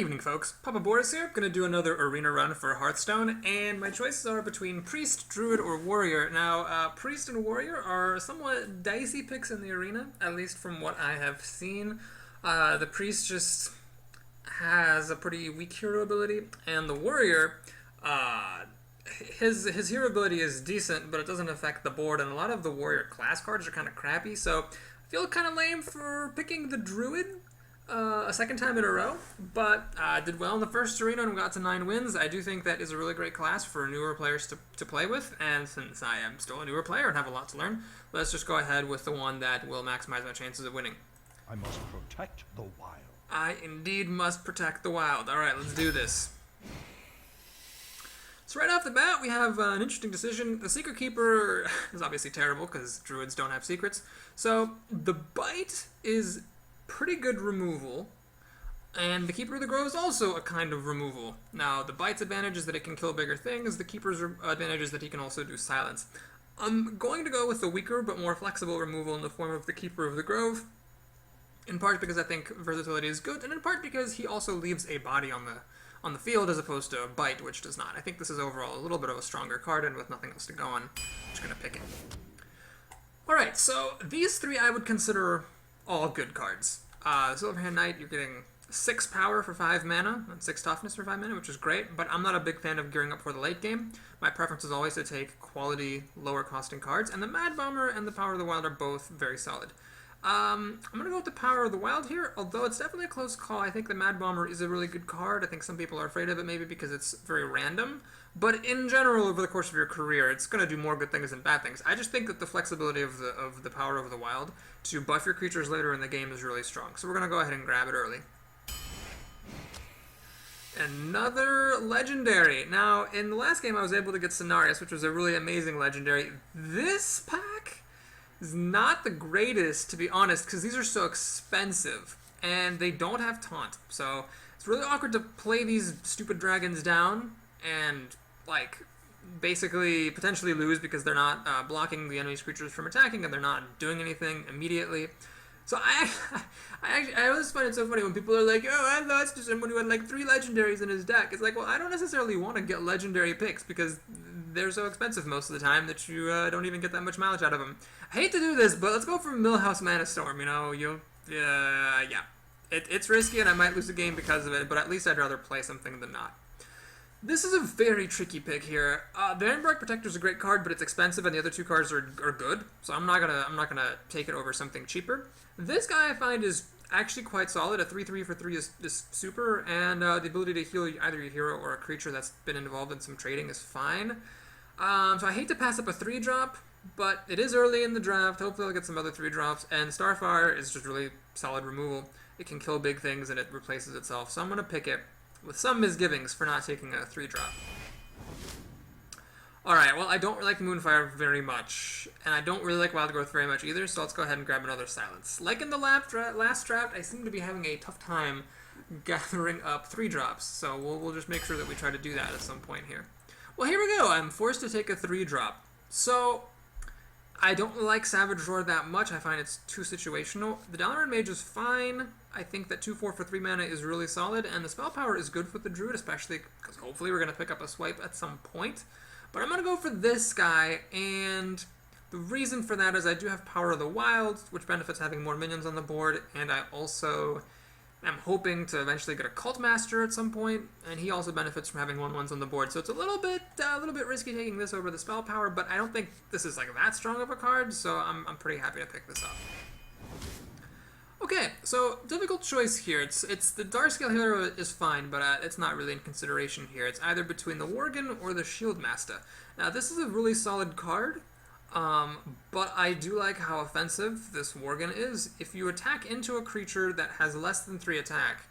evening, folks. Papa Boris here. Gonna do another arena run for Hearthstone, and my choices are between Priest, Druid, or Warrior. Now, Priest and Warrior are somewhat dicey picks in the arena, at least from what I have seen. The Priest just has a pretty weak hero ability, and the Warrior, his hero ability is decent, but it doesn't affect the board, and a lot of the Warrior class cards are kind of crappy, so I feel kind of lame for picking the Druid a second time in a row, but did well in the first arena and got to 9 wins. I do think that is a really great class for newer players to play with, and since I am still a newer player and have a lot to learn, let's just go ahead with the one that will maximize my chances of winning. I must protect the wild. I indeed must protect the wild. Alright, let's do this. So right off the bat, we have an interesting decision. The Secret Keeper is obviously terrible because Druids don't have secrets. So the Bite is pretty good removal, and the Keeper of the Grove is also a kind of removal. Now, the Bite's advantage is that it can kill bigger things. The Keeper's advantage is that he can also do silence. I'm going to go with the weaker but more flexible removal in the form of the Keeper of the Grove, in part because I think versatility is good, and in part because he also leaves a body on the field as opposed to a Bite, which does not. I think this is overall a little bit of a stronger card, and with nothing else to go on, I'm just going to pick it. Alright, so these three I would consider all good cards. Silverhand Knight, you're getting 6 power for 5 mana, and 6 toughness for 5 mana, which is great, but I'm not a big fan of gearing up for the late game. My preference is always to take quality, lower costing cards, and the Mad Bomber and the Power of the Wild are both very solid. I'm going to go with the Power of the Wild here, although it's definitely a close call. I think the Mad Bomber is a really good card. I think some people are afraid of it maybe because it's very random, but in general, over the course of your career, it's going to do more good things than bad things. I just think that the flexibility of the Power of the Wild to buff your creatures later in the game is really strong, so we're going to go ahead and grab it early. Another legendary. Now, in the last game, I was able to get Cenarius, which was a really amazing legendary. This pack is not the greatest, to be honest, because these are so expensive, and they don't have taunt. So it's really awkward to play these stupid dragons down and, like, basically potentially lose because they're not blocking the enemy's creatures from attacking, and they're not doing anything immediately. So I always find it so funny when people are like, oh, I lost to someone who had like 3 legendaries in his deck. It's like, well, I don't necessarily want to get legendary picks because they're so expensive most of the time that you don't even get that much mileage out of them. I hate to do this, but let's go for Millhouse Mana Storm. You know, yeah. It's risky and I might lose the game because of it, but at least I'd rather play something than not. This is a very tricky pick here. The Emberic Protector is a great card, but it's expensive, and the other 2 cards are good. So I'm not gonna take it over something cheaper. This guy I find is actually quite solid. A 3/3 for 3 is super, and the ability to heal either your hero or a creature that's been involved in some trading is fine. So I hate to pass up a 3-drop, but it is early in the draft. Hopefully I'll get some other 3-drops. And Starfire is just really solid removal. It can kill big things, and it replaces itself. So I'm gonna pick it, with some misgivings for not taking a 3-drop. Alright, well, I don't really like Moonfire very much, and I don't really like Wild Growth very much either, so let's go ahead and grab another Silence. Like in the last draft, I seem to be having a tough time gathering up 3-drops, so we'll just make sure that we try to do that at some point here. Well, here we go. I'm forced to take a 3-drop. So I don't like Savage Roar that much. I find it's too situational. The Dalaran Mage is fine. I think that 2/4 for 3 mana is really solid, and the spell power is good with the Druid, especially because hopefully we're going to pick up a swipe at some point. But I'm going to go for this guy, and the reason for that is I do have Power of the Wild, which benefits having more minions on the board, and I also am hoping to eventually get a Cult Master at some point, and he also benefits from having 1/1s on the board. So it's a little bit risky taking this over the spell power, but I don't think this is like that strong of a card, so I'm pretty happy to pick this up. Okay, so difficult choice here. It's the Darkscale Hero is fine, but it's not really in consideration here. It's either between the Worgen or the Shieldmaster. Now this is a really solid card, but I do like how offensive this Worgen is. If you attack into a creature that has less than 3 attack,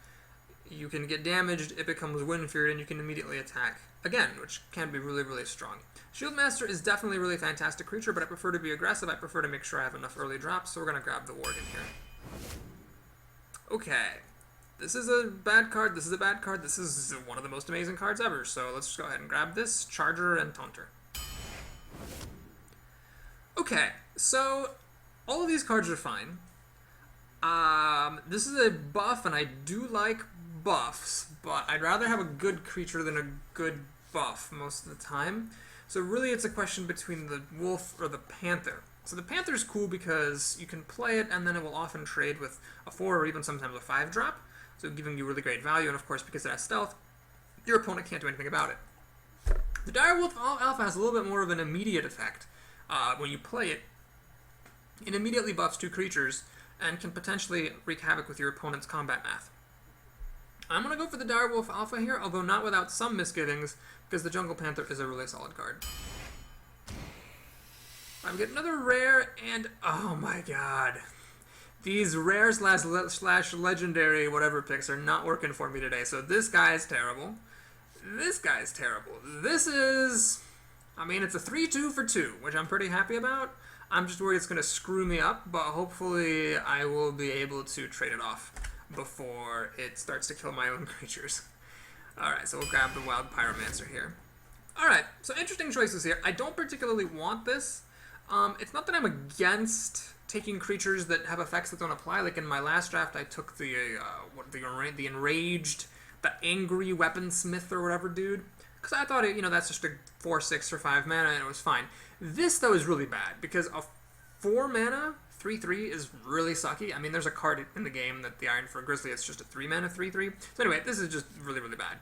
you can get damaged, it becomes Wind Fury, and you can immediately attack again, which can be really, really strong. Shieldmaster is definitely a really fantastic creature, but I prefer to be aggressive. I prefer to make sure I have enough early drops, so we're going to grab the Worgen here. Okay, this is a bad card, this is a bad card, this is one of the most amazing cards ever, so let's just go ahead and grab this, Charger and Taunter. Okay, so all of these cards are fine. This is a buff, and I do like buffs, but I'd rather have a good creature than a good buff most of the time. So really it's a question between the wolf or the panther. So the panther's cool because you can play it and then it will often trade with a 4 or even sometimes a 5 drop, so giving you really great value, and of course because it has stealth, your opponent can't do anything about it. The Direwolf Alpha has a little bit more of an immediate effect. When you play it, it immediately buffs 2 creatures and can potentially wreak havoc with your opponent's combat math. I'm going to go for the Direwolf Alpha here, although not without some misgivings, because the Jungle Panther is a really solid card. I'm getting another rare, and oh my god. These rare slash legendary whatever picks are not working for me today. So this guy is terrible. This guy's terrible. This is, I mean, it's a 3-2 for 2, which I'm pretty happy about. I'm just worried it's going to screw me up, but hopefully I will be able to trade it off before it starts to kill my own creatures. Alright, so we'll grab the Wild Pyromancer here. Alright, so interesting choices here. I don't particularly want this. It's not that I'm against taking creatures that have effects that don't apply. Like in my last draft, I took the enraged, the angry weaponsmith or whatever dude, because I thought that's just a 4/6 for 5 mana and it was fine. This though is really bad because a 4 mana 3/3 is really sucky. I mean, there's a card in the game that the Iron for Grizzly, it's just a 3 mana 3/3. So anyway, this is just really, really bad.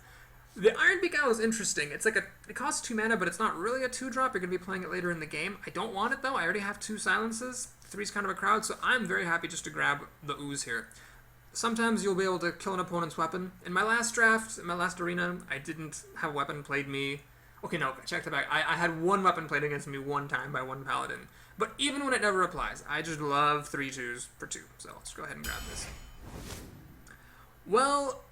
The Ironbeak Owl is interesting. It's like it costs 2 mana, but it's not really a 2-drop. You're going to be playing it later in the game. I don't want it though. I already have 2 silences. 3's kind of a crowd, so I'm very happy just to grab the Ooze here. Sometimes you'll be able to kill an opponent's weapon. In my last draft, in my last arena, I didn't have a weapon played me. Okay, no, check the back. I had 1 weapon played against me 1 time by 1 paladin. But even when it never applies, I just love 3/2s for 2. So let's go ahead and grab this. Well,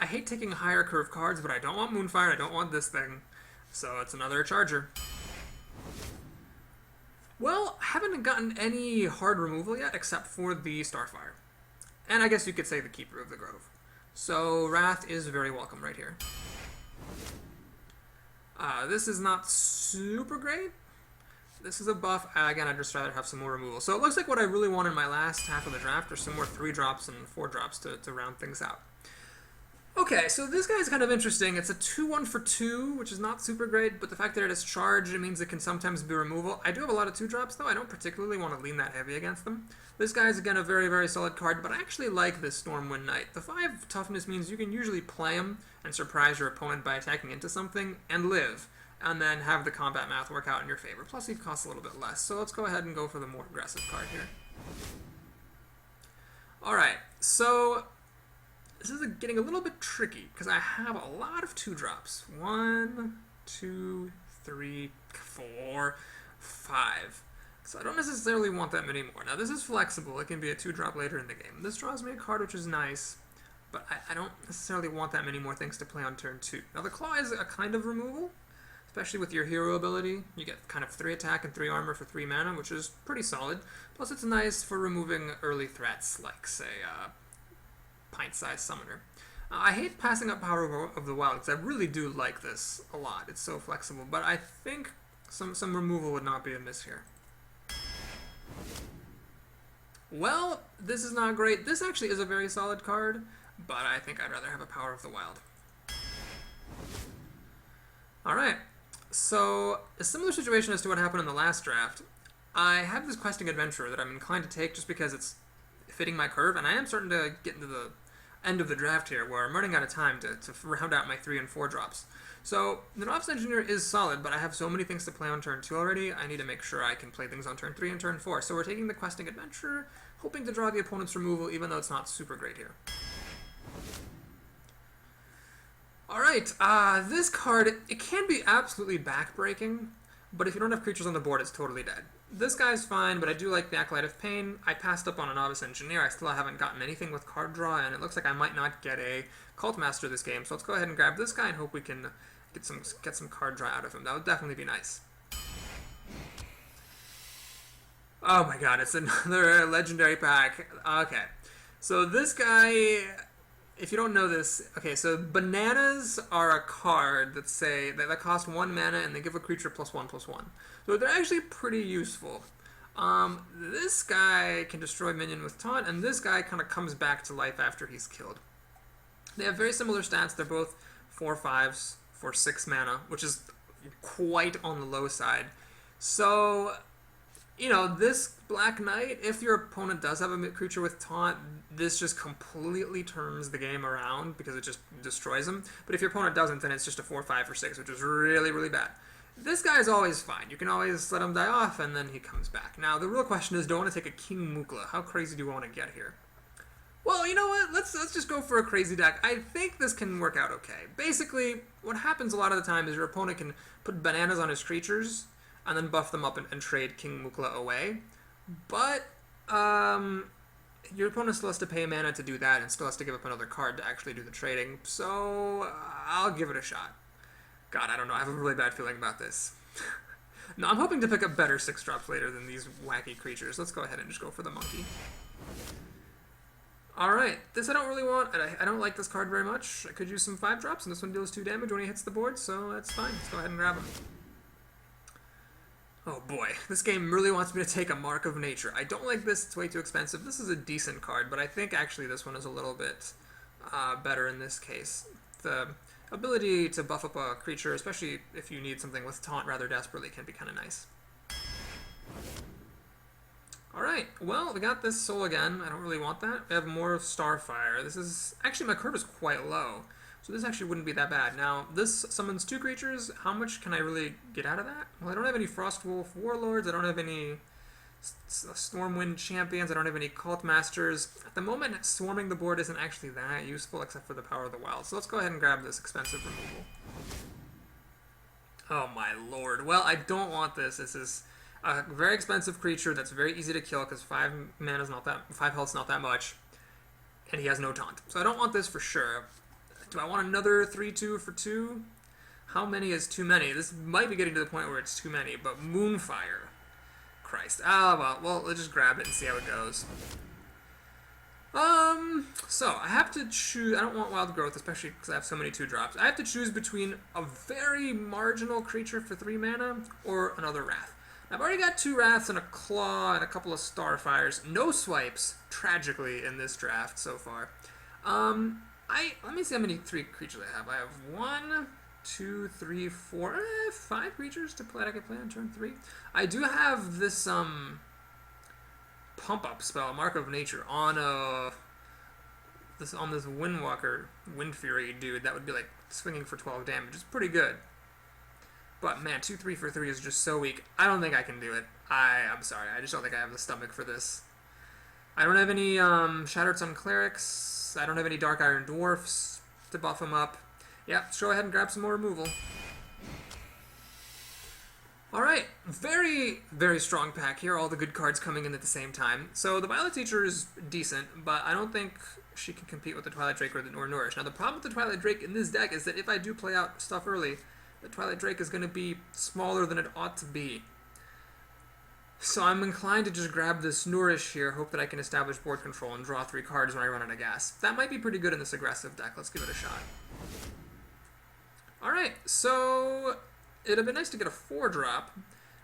I hate taking higher curve cards, but I don't want Moonfire, I don't want this thing. So it's another Charger. Well, I haven't gotten any hard removal yet, except for the Starfire. And I guess you could say the Keeper of the Grove. So Wrath is very welcome right here. This is not super great. This is a buff. Again, I'd just rather have some more removal. So it looks like what I really want in my last half of the draft are some more 3-drops and 4-drops to round things out. Okay, so this guy's kind of interesting. It's a 2/1 for 2, which is not super great, but the fact that it is charged, it means it can sometimes be removal. I do have a lot of 2-drops, though. I don't particularly want to lean that heavy against them. This guy is, again, a very, very solid card, but I actually like this Stormwind Knight. The 5 toughness means you can usually play him and surprise your opponent by attacking into something and live, and then have the combat math work out in your favor. Plus, he costs a little bit less, so let's go ahead and go for the more aggressive card here. Alright, so this is getting a little bit tricky, because I have a lot of 2-drops. 1, 2, 3, 4, 5. So I don't necessarily want that many more. Now this is flexible, it can be a 2-drop later in the game. This draws me a card which is nice, but I don't necessarily want that many more things to play on turn 2. Now the Claw is a kind of removal, especially with your hero ability. You get kind of 3 attack and 3 armor for 3 mana, which is pretty solid. Plus it's nice for removing early threats, like say Pint-sized Summoner. I hate passing up Power of the Wild, because I really do like this a lot. It's so flexible, but I think some removal would not be amiss here. Well, this is not great. This actually is a very solid card, but I think I'd rather have a Power of the Wild. Alright, so a similar situation as to what happened in the last draft. I have this Questing Adventurer that I'm inclined to take just because it's fitting my curve, and I am starting to get into the end of the draft here, where I'm running out of time to round out my 3 and 4 drops. So the Novice Engineer is solid, but I have so many things to play on turn 2 already, I need to make sure I can play things on turn 3 and turn 4. So we're taking the Questing Adventurer, hoping to draw the opponent's removal, even though it's not super great here. Alright, this card, it can be absolutely backbreaking, but if you don't have creatures on the board, it's totally dead. This guy's fine, but I do like the Acolyte of Pain. I passed up on a Novice Engineer. I still haven't gotten anything with card draw, and it looks like I might not get a Cult Master this game. So let's go ahead and grab this guy and hope we can get some card draw out of him. That would definitely be nice. Oh my god, it's another legendary pack. Okay, so this guy, if you don't know this, okay, so bananas are a card that cost 1 mana and they give a creature +1/+1. So they're actually pretty useful. This guy can destroy minion with taunt, and this guy kind of comes back to life after he's killed. They have very similar stats. They're both 4/5s for 6 mana, which is quite on the low side. So, this Black Knight, if your opponent does have a creature with taunt, this just completely turns the game around because it just destroys them. But if your opponent doesn't, then it's just a 4/5 for 6, which is really, really bad. This guy is always fine. You can always let him die off, and then he comes back. Now, the real question is, do I want to take a King Mukla? How crazy do I want to get here? Well, you know what? Let's just go for a crazy deck. I think this can work out okay. Basically, what happens a lot of the time is your opponent can put bananas on his creatures and then buff them up and trade King Mukla away. But your opponent still has to pay mana to do that and still has to give up another card to actually do the trading. So I'll give it a shot. God, I don't know. I have a really bad feeling about this. No, I'm hoping to pick up better 6-drops later than these wacky creatures. Let's go ahead and just go for the monkey. Alright, this I don't really want. I don't like this card very much. I could use some 5-drops, and this one deals 2 damage when he hits the board, so that's fine. Let's go ahead and grab him. Oh boy, this game really wants me to take a Mark of Nature. I don't like this. It's way too expensive. This is a decent card, but I think actually this one is a little bit better in this case. The ability to buff up a creature, especially if you need something with taunt rather desperately, can be kind of nice. Alright, well, we got this soul again. I don't really want that. We have more Starfire. This is... Actually, my curve is quite low, so this actually wouldn't be that bad. Now, this summons 2 creatures. How much can I really get out of that? Well, I don't have any Frostwolf Warlords. I don't have any Stormwind Champions. I don't have any Cult Masters. At the moment, swarming the board isn't actually that useful, except for the Power of the Wild. So let's go ahead and grab this expensive removal. Oh my lord. Well, I don't want this. This is a very expensive creature that's very easy to kill because 5 health's not that much, and he has no taunt. So I don't want this for sure. Do I want another 3/2 for 2? How many is too many? This might be getting to the point where it's too many, but Moonfire. Christ. Well, let's just grab it and see how it goes. So I have to choose. I don't want Wild Growth, especially because I have so many 2-drops. I have to choose between a very marginal creature for 3 mana or another Wrath. I've already got 2 Wraths and a Claw and a couple of Starfires. No swipes, tragically, in this draft so far. Let me see how many 3 creatures I have. I have 1, 2, 3, 4, 5 creatures to play. I can play on turn 3. I do have this pump up spell, Mark of Nature, on this Windwalker, Wind Fury dude. That would be like swinging for 12 damage. It's pretty good. But man, 2/3 for 3 is just so weak. I don't think I can do it. I'm sorry. I just don't think I have the stomach for this. I don't have any Shattered Sun Clerics. I don't have any Dark Iron Dwarfs to buff them up. Yeah, let's go ahead and grab some more removal. Alright, very, very strong pack here. All the good cards coming in at the same time. So the Violet Teacher is decent, but I don't think she can compete with the Twilight Drake or Nourish. Now the problem with the Twilight Drake in this deck is that if I do play out stuff early, the Twilight Drake is going to be smaller than it ought to be. So I'm inclined to just grab this Nourish here, hope that I can establish board control and draw 3 cards when I run out of gas. That might be pretty good in this aggressive deck. Let's give it a shot. Alright, so it'd have been nice to get a 4-drop.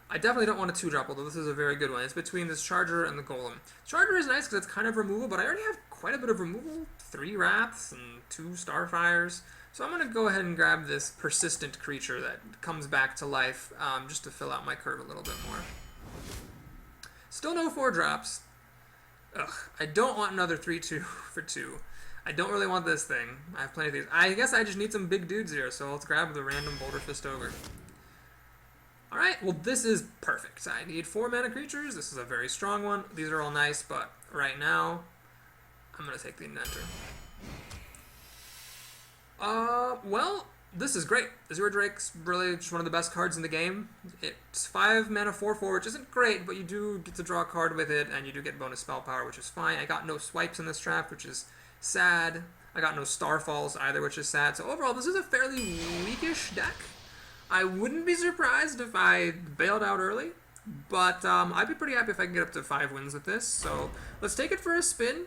I definitely don't want a 2-drop, although this is a very good one. It's between this Charger and the Golem. Charger is nice because it's kind of removal, but I already have quite a bit of removal. 3 Wraths and 2 Starfires. So I'm going to go ahead and grab this persistent creature that comes back to life, just to fill out my curve a little bit more. Still no 4-drops. Ugh, I don't want another 3/2 for 2. I don't really want this thing. I have plenty of these. I guess I just need some big dudes here, so let's grab the random Boulder Fist Ogre. Alright, well this is perfect. I need 4 mana creatures. This is a very strong one. These are all nice, but right now, I'm going to take the Inventor. Well, this is great. Azure Drake's really just one of the best cards in the game. It's 5 mana 4/4, which isn't great, but you do get to draw a card with it, and you do get bonus spell power, which is fine. I got no swipes in this draft, which is sad. I got no Starfalls either, which is sad. So overall, this is a fairly weakish deck. I wouldn't be surprised if I bailed out early, but I'd be pretty happy if I can get up to 5 wins with this. So let's take it for a spin.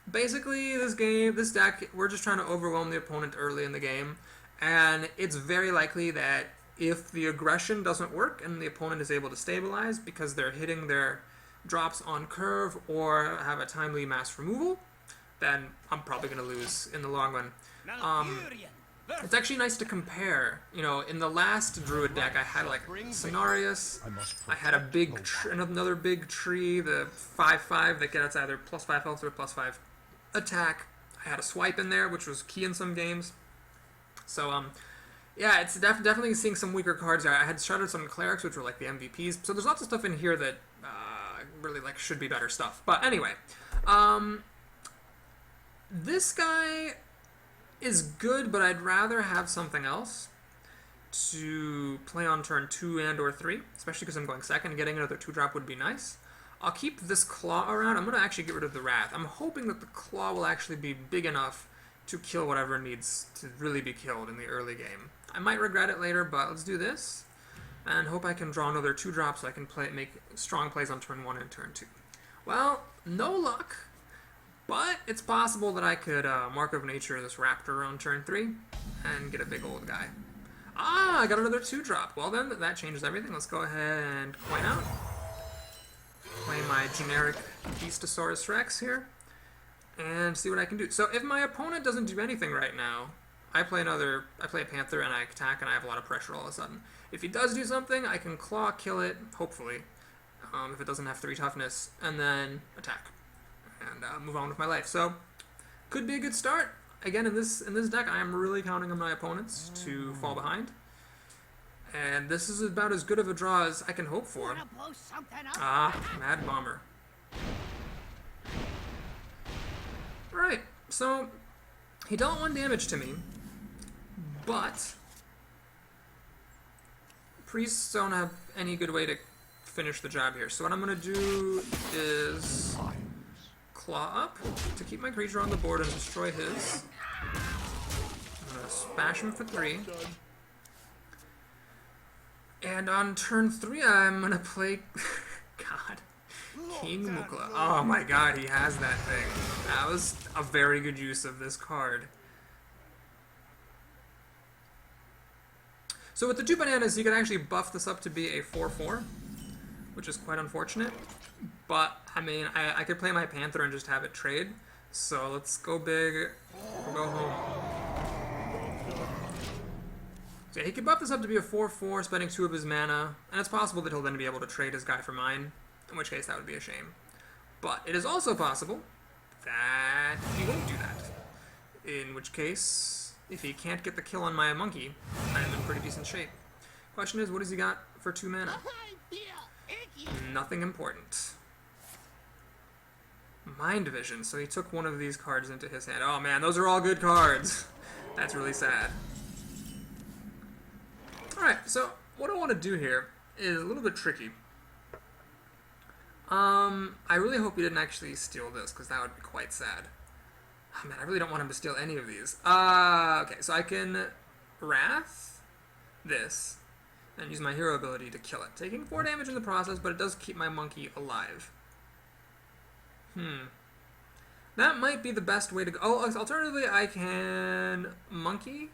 Basically, this deck, we're just trying to overwhelm the opponent early in the game, and it's very likely that if the aggression doesn't work and the opponent is able to stabilize because they're hitting their drops on curve or have a timely mass removal, then I'm probably going to lose in the long run. It's actually nice to compare. You know, in the last Druid deck, I had like Cenarius, I had a big another big tree, the 5/5 that gets either +5 health or +5 attack. I had a swipe in there, which was key in some games. So, yeah, it's definitely seeing some weaker cards there. I had shuttered some clerics, which were like the MVPs. So there's lots of stuff in here that really like should be better stuff. But anyway, this guy is good, but I'd rather have something else to play on turn 2 and or 3, especially because I'm going second. Getting another 2-drop would be nice. I'll keep this Claw around. I'm going to actually get rid of the Wrath. I'm hoping that the Claw will actually be big enough to kill whatever needs to really be killed in the early game. I might regret it later, but let's do this. And hope I can draw another 2-drop so I can make strong plays on turn 1 and turn 2. Well, no luck. But it's possible that I could Mark of Nature this Raptor on turn 3 and get a big old guy. Ah, I got another 2-drop. Well then, that changes everything. Let's go ahead and coin out. Play my generic Beastosaurus Rex here and see what I can do. So if my opponent doesn't do anything right now, I play a Panther and I attack and I have a lot of pressure all of a sudden. If he does do something, I can Claw, kill it, hopefully, if it doesn't have 3 toughness, and then attack. And move on with my life. So, could be a good start. Again, in this deck, I am really counting on my opponents to fall behind. And this is about as good of a draw as I can hope for. Ah, Mad Bomber. Alright, so he dealt 1 damage to me, but priests don't have any good way to finish the job here. So what I'm going to do is Claw up to keep my creature on the board and destroy his. I'm going to smash him for 3. And on turn 3, I'm going to play... God. King Mukla. Oh my god, he has that thing. That was a very good use of this card. So with the 2 bananas, you can actually buff this up to be a 4/4, which is quite unfortunate. But, I mean, I could play my Panther and just have it trade. So let's go big or go home. So yeah, he could buff this up to be a 4/4, spending 2 of his mana. And it's possible that he'll then be able to trade his guy for mine, in which case that would be a shame. But it is also possible that he won't do that. In which case, if he can't get the kill on my monkey, I am in pretty decent shape. Question is, what has he got for 2 mana? Nothing important. Mind Vision. So he took one of these cards into his hand. Oh man, those are all good cards. That's really sad. Alright, so what I want to do here is a little bit tricky. I really hope he didn't actually steal this, because that would be quite sad. Oh man, I really don't want him to steal any of these. Okay, so I can Wrath this and use my hero ability to kill it. Taking 4 damage in the process, but it does keep my monkey alive. That might be the best way to go. Oh, alternatively, I can Monkey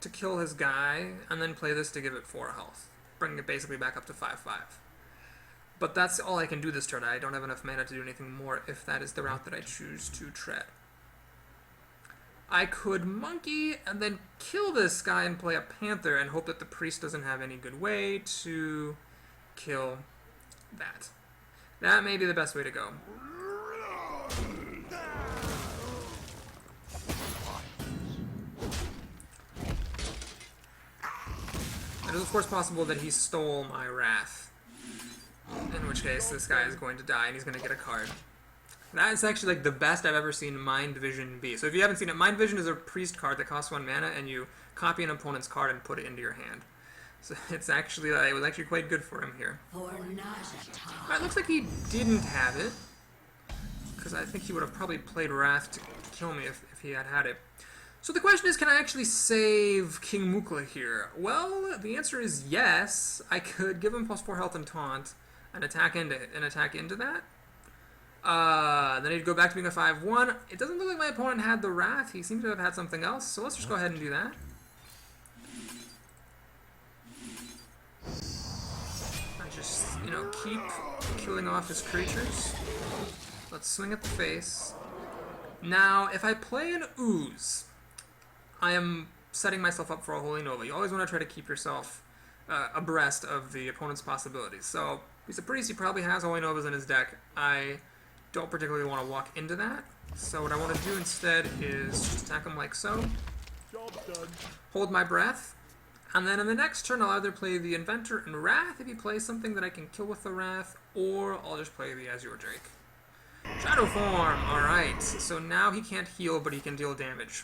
to kill his guy, and then play this to give it 4 health. Bringing it basically back up to 5/5. But that's all I can do this turn. I don't have enough mana to do anything more if that is the route that I choose to tread. I could Monkey and then kill this guy and play a Panther and hope that the priest doesn't have any good way to kill that. That may be the best way to go. It is of course possible that he stole my Wrath, in which case this guy is going to die and he's going to get a card. That is actually like the best I've ever seen Mind Vision be. So if you haven't seen it, Mind Vision is a priest card that costs 1 mana, and you copy an opponent's card and put it into your hand. So it's actually, it was actually quite good for him here. Alright, looks like he didn't have it, because I think he would have probably played Wrath to kill me if he had had it. So the question is, can I actually save King Mukla here? Well, the answer is yes. I could give him +4 health and taunt, and attack into that. Then he'd go back to being a 5/1. It doesn't look like my opponent had the Wrath. He seems to have had something else. So let's just go ahead and do that. I just, keep killing off his creatures. Let's swing at the face. Now, if I play an Ooze, I am setting myself up for a Holy Nova. You always want to try to keep yourself abreast of the opponent's possibilities. So, he's a priest, he probably has Holy Novas in his deck. I don't particularly want to walk into that. So what I want to do instead is just attack him like so. Job done. Hold my breath. And then in the next turn, I'll either play the Inventor and Wrath if he plays something that I can kill with the Wrath, or I'll just play the Azure Drake. Shadow Form! Alright, so now he can't heal, but he can deal damage.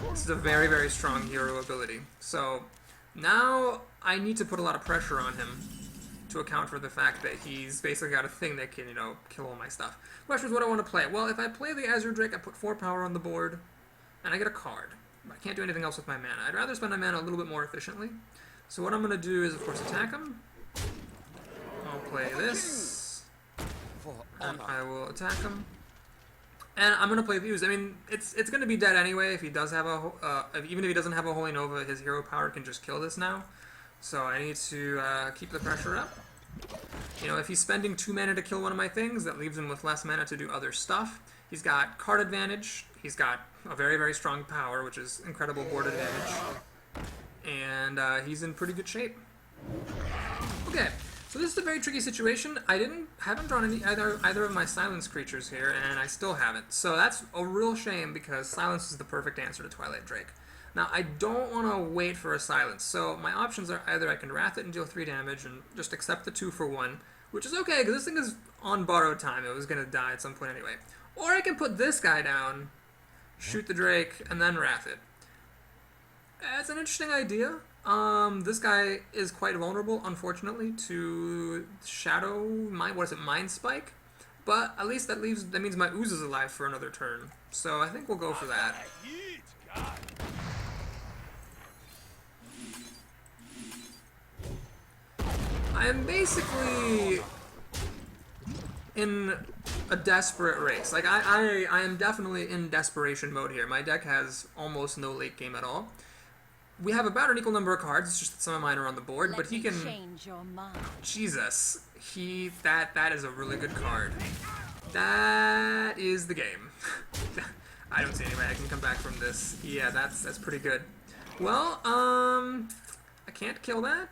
This is a very, very strong hero ability. So now I need to put a lot of pressure on him to account for the fact that he's basically got a thing that can, you know, kill all my stuff. Question is what I want to play. Well, if I play the Azure Drake, I put 4 power on the board, and I get a card. I can't do anything else with my mana. I'd rather spend my mana a little bit more efficiently. So what I'm going to do is, of course, attack him. I'll play this, and I will attack him. And I'm going to play the Ooze. I mean, it's going to be dead anyway if he does have a... even if he doesn't have a Holy Nova, his hero power can just kill this now. So I need to keep the pressure up. You know, if he's spending 2 mana to kill one of my things, that leaves him with less mana to do other stuff. He's got card advantage. He's got a very, very strong power, which is incredible board advantage. And he's in pretty good shape. Okay, so this is a very tricky situation. I haven't drawn either of my silence creatures here, and I still haven't. So that's a real shame because silence is the perfect answer to Twilight Drake. Now, I don't want to wait for a silence, so my options are either I can Wrath it and deal 3 damage and just accept the 2 for 1, which is okay, because this thing is on borrowed time. It was going to die at some point anyway. Or I can put this guy down, shoot the Drake, and then Wrath it. It's an interesting idea. This guy is quite vulnerable, unfortunately, to Mind Spike? But at least that means my Ooze is alive for another turn. So I think we'll go for that. I am basically in a desperate race. Like, I am definitely in desperation mode here. My deck has almost no late game at all. We have about an equal number of cards, it's just that some of mine are on the board, but he can... change your mind. Jesus. That is a really good card. That is the game. I don't see any way I can come back from this. Yeah, that's pretty good. Well, I can't kill that.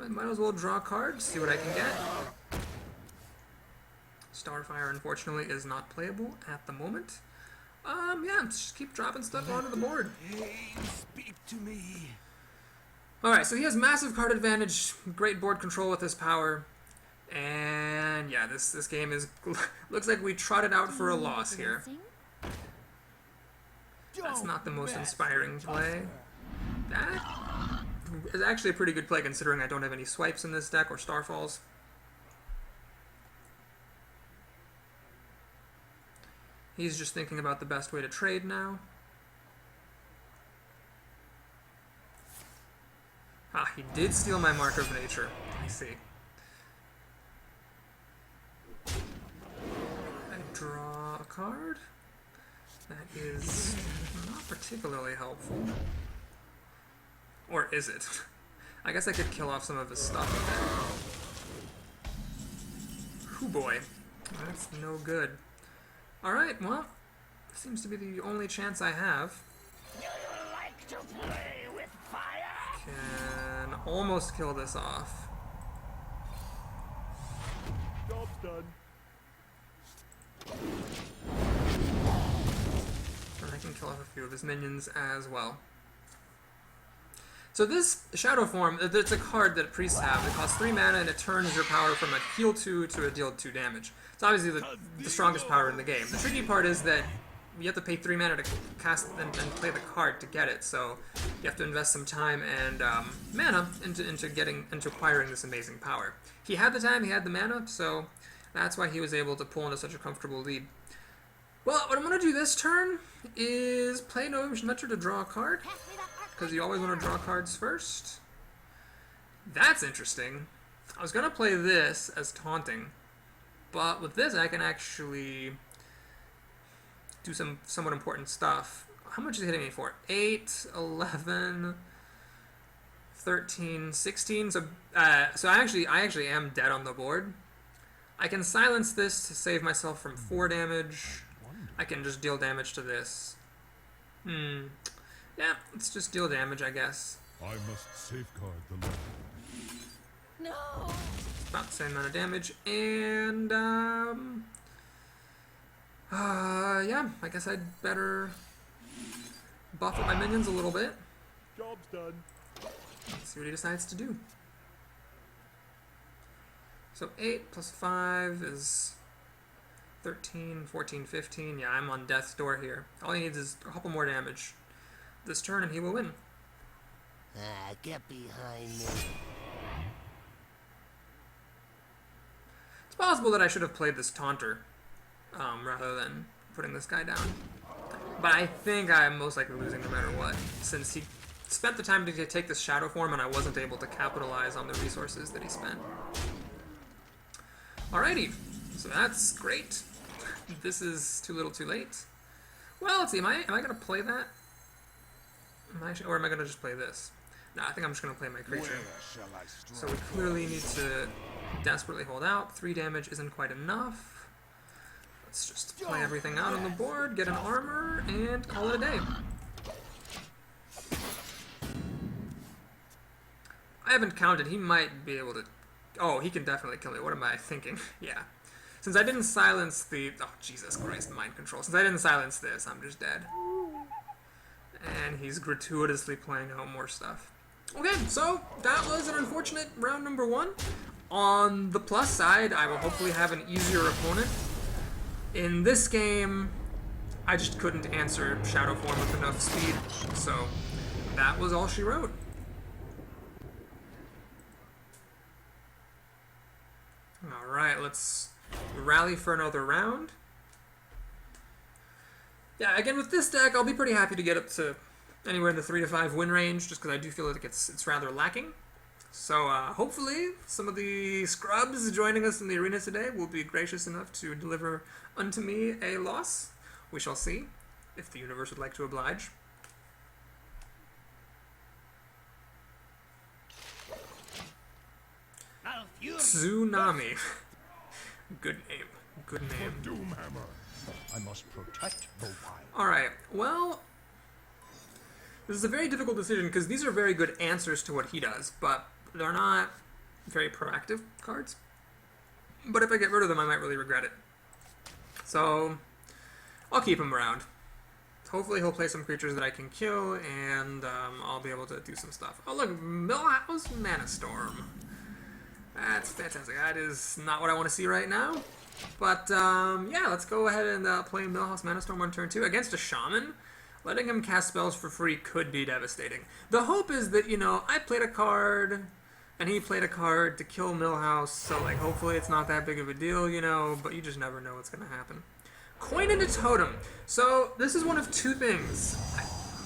I might as well draw a card, see what I can get. Starfire, unfortunately, is not playable at the moment. Yeah, let's just keep dropping stuff onto the board. Speak to me. Alright, so he has massive card advantage, great board control with his power, and yeah, this game is... looks like we trotted out for a loss here. That's not the most inspiring play. That is actually a pretty good play considering I don't have any swipes in this deck or Starfalls. He's just thinking about the best way to trade now. Ah, he did steal my Mark of Nature. I see. I draw a card. That is not particularly helpful. Or is it? I guess I could kill off some of his stuff with that. Hoo boy. That's no good. Alright, well, seems to be the only chance I have. Do you like to play with fire? Can almost kill this off. Job's done. And I can kill off a few of his minions as well. So this Shadow Form, it's a card that priests have. It costs 3 mana and it turns your power from a heal 2 to a deal 2 damage. It's obviously the strongest power in the game. The tricky part is that you have to pay 3 mana to cast and play the card to get it, so you have to invest some time and mana into acquiring this amazing power. He had the time, he had the mana, so that's why he was able to pull into such a comfortable lead. Well, what I'm going to do this turn is play No Inventor to draw a card, because you always want to draw cards first. That's interesting. I was going to play this as taunting, but with this I can actually do some somewhat important stuff. How much is it hitting me for? 8, 11, 13, 16. So I actually am dead on the board. I can silence this to save myself from 4 damage. I can just deal damage to this. Yeah, let's just deal damage, I guess. I must safeguard the land. No! About the same amount of damage, and, yeah, I guess I'd better buff up my minions a little bit. Job's done. Let's see what he decides to do. So 8 plus 5 is 13, 14, 15. Yeah, I'm on death's door here. All he needs is a couple more damage this turn, and he will win. Get behind me. It's possible that I should have played this taunter rather than putting this guy down. But I think I'm most likely losing no matter what, since he spent the time to take this shadow form and I wasn't able to capitalize on the resources that he spent. Alrighty, so that's great. This is too little too late. Well, let's see, am I going to play that? Or am I going to just play this? No, I think I'm just going to play my creature. So we clearly need to desperately hold out. 3 damage isn't quite enough. Let's just play everything out on the board, get an armor, and call it a day. I haven't counted. He might be able to... Oh, he can definitely kill me. What am I thinking? Yeah. Since I didn't silence the... Oh, Jesus Christ, mind control. Since I didn't silence this, I'm just dead. And he's gratuitously playing out more stuff. Okay, so that was an unfortunate round number 1. On the plus side, I will hopefully have an easier opponent. In this game, I just couldn't answer Shadow Form with enough speed, so that was all she wrote. Alright, let's rally for another round. Yeah, again, with this deck, I'll be pretty happy to get up to anywhere in the 3 to 5 win range, just because I do feel like it's rather lacking. So hopefully some of the scrubs joining us in the arena today will be gracious enough to deliver unto me a loss. We shall see, if the universe would like to oblige. Tsunami. Good name. Good name. Doomhammer. I must protect the wild. Alright, well... This is a very difficult decision, because these are very good answers to what he does, but they're not very proactive cards. But if I get rid of them, I might really regret it. So, I'll keep him around. Hopefully he'll play some creatures that I can kill, and I'll be able to do some stuff. Oh look, Millhouse Mana Storm. That's fantastic. That is not what I want to see right now. But, yeah, let's go ahead and play Millhouse Mana Storm on turn 2 against a Shaman. Letting him cast spells for free could be devastating. The hope is that, you know, I played a card, and he played a card to kill Millhouse, so, like, hopefully it's not that big of a deal, you know, but you just never know what's going to happen. Coin into Totem. So, this is one of 2 things.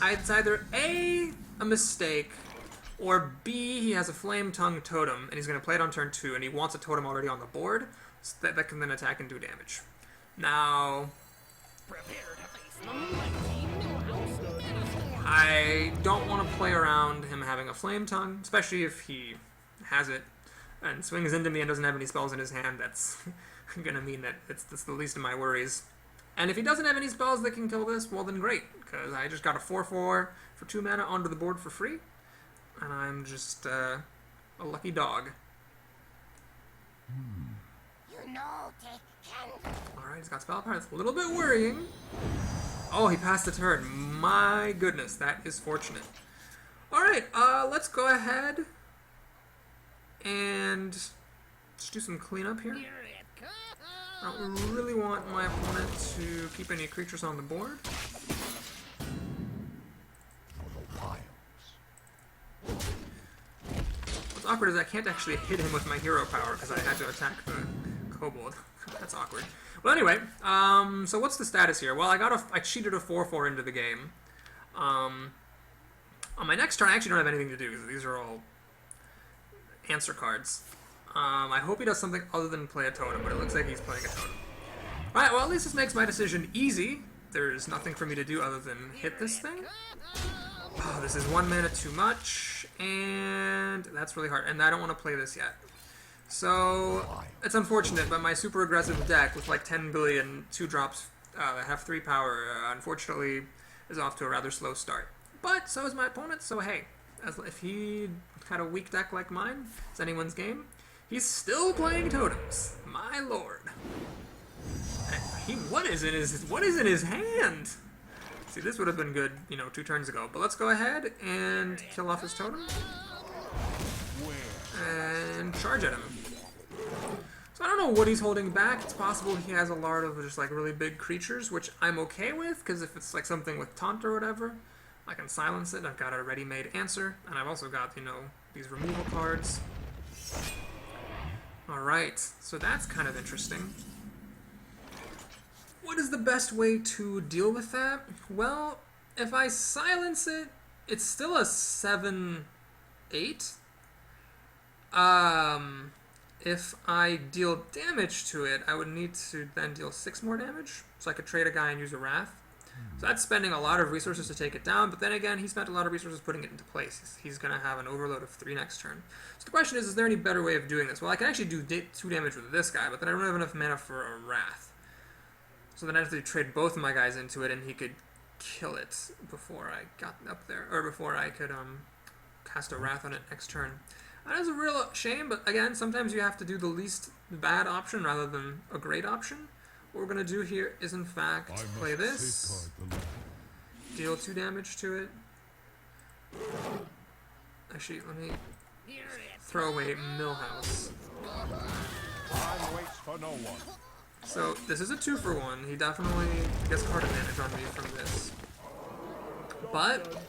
It's either A, a mistake, or B, he has a Flame Tongue Totem, and he's going to play it on turn 2, and he wants a totem already on the board, so that can then attack and do damage. Now... I don't want to play around him having a Flame Tongue, especially if he has it and swings into me and doesn't have any spells in his hand. That's going to mean that that's the least of my worries. And if he doesn't have any spells that can kill this, well then great, because I just got a 4/4 for 2 mana onto the board for free, and I'm just a lucky dog. You know they can. Alright, he's got spell power. That's a little bit worrying. Oh, he passed the turn. My goodness, that is fortunate. Alright, let's go ahead and just do some cleanup here. I don't really want my opponent to keep any creatures on the board. What's awkward is I can't actually hit him with my hero power because I had to attack the kobold. That's awkward. Well, anyway, so what's the status here? Well, I cheated a 4/4 into the game. On my next turn, I actually don't have anything to do because these are all answer cards. I hope he does something other than play a totem, but it looks like he's playing a totem. Alright, well, at least this makes my decision easy. There's nothing for me to do other than hit this thing. Oh, this is 1 mana too much, and that's really hard, and I don't want to play this yet. So, it's unfortunate, but my super aggressive deck with like 10 billion 2-drops have 3 power, unfortunately, is off to a rather slow start. But so is my opponent, so hey, if he had a weak deck like mine, it's anyone's game. He's still playing totems. My lord. What is in his hand? See, this would have been good, 2 turns ago. But let's go ahead and kill off his totem. And charge at him. So I don't know what he's holding back. It's possible he has a lot of just like really big creatures, which I'm okay with, because if it's like something with taunt or whatever, I can silence it. I've got a ready-made answer, and I've also got, these removal cards. Alright, so that's kind of interesting. What is the best way to deal with that? Well, if I silence it, it's still a 7-8. If I deal damage to it, I would need to then deal 6 more damage, so I could trade a guy and use a Wrath. So that's spending a lot of resources to take it down, but then again, he spent a lot of resources putting it into place. He's going to have an overload of 3 next turn. So the question is there any better way of doing this? Well, I can actually do 2 damage with this guy, but then I don't have enough mana for a Wrath. So then I have to trade both of my guys into it, and he could kill it before I got up there, or before I could cast a Wrath on it next turn. That is a real shame, but again, sometimes you have to do the least bad option rather than a great option. What we're going to do here is, in fact, play this, deal 2 damage to it. Actually, let me throw away Millhouse. Time waits for no one. So, this is a 2-for-1. He definitely gets card advantage on me from this. But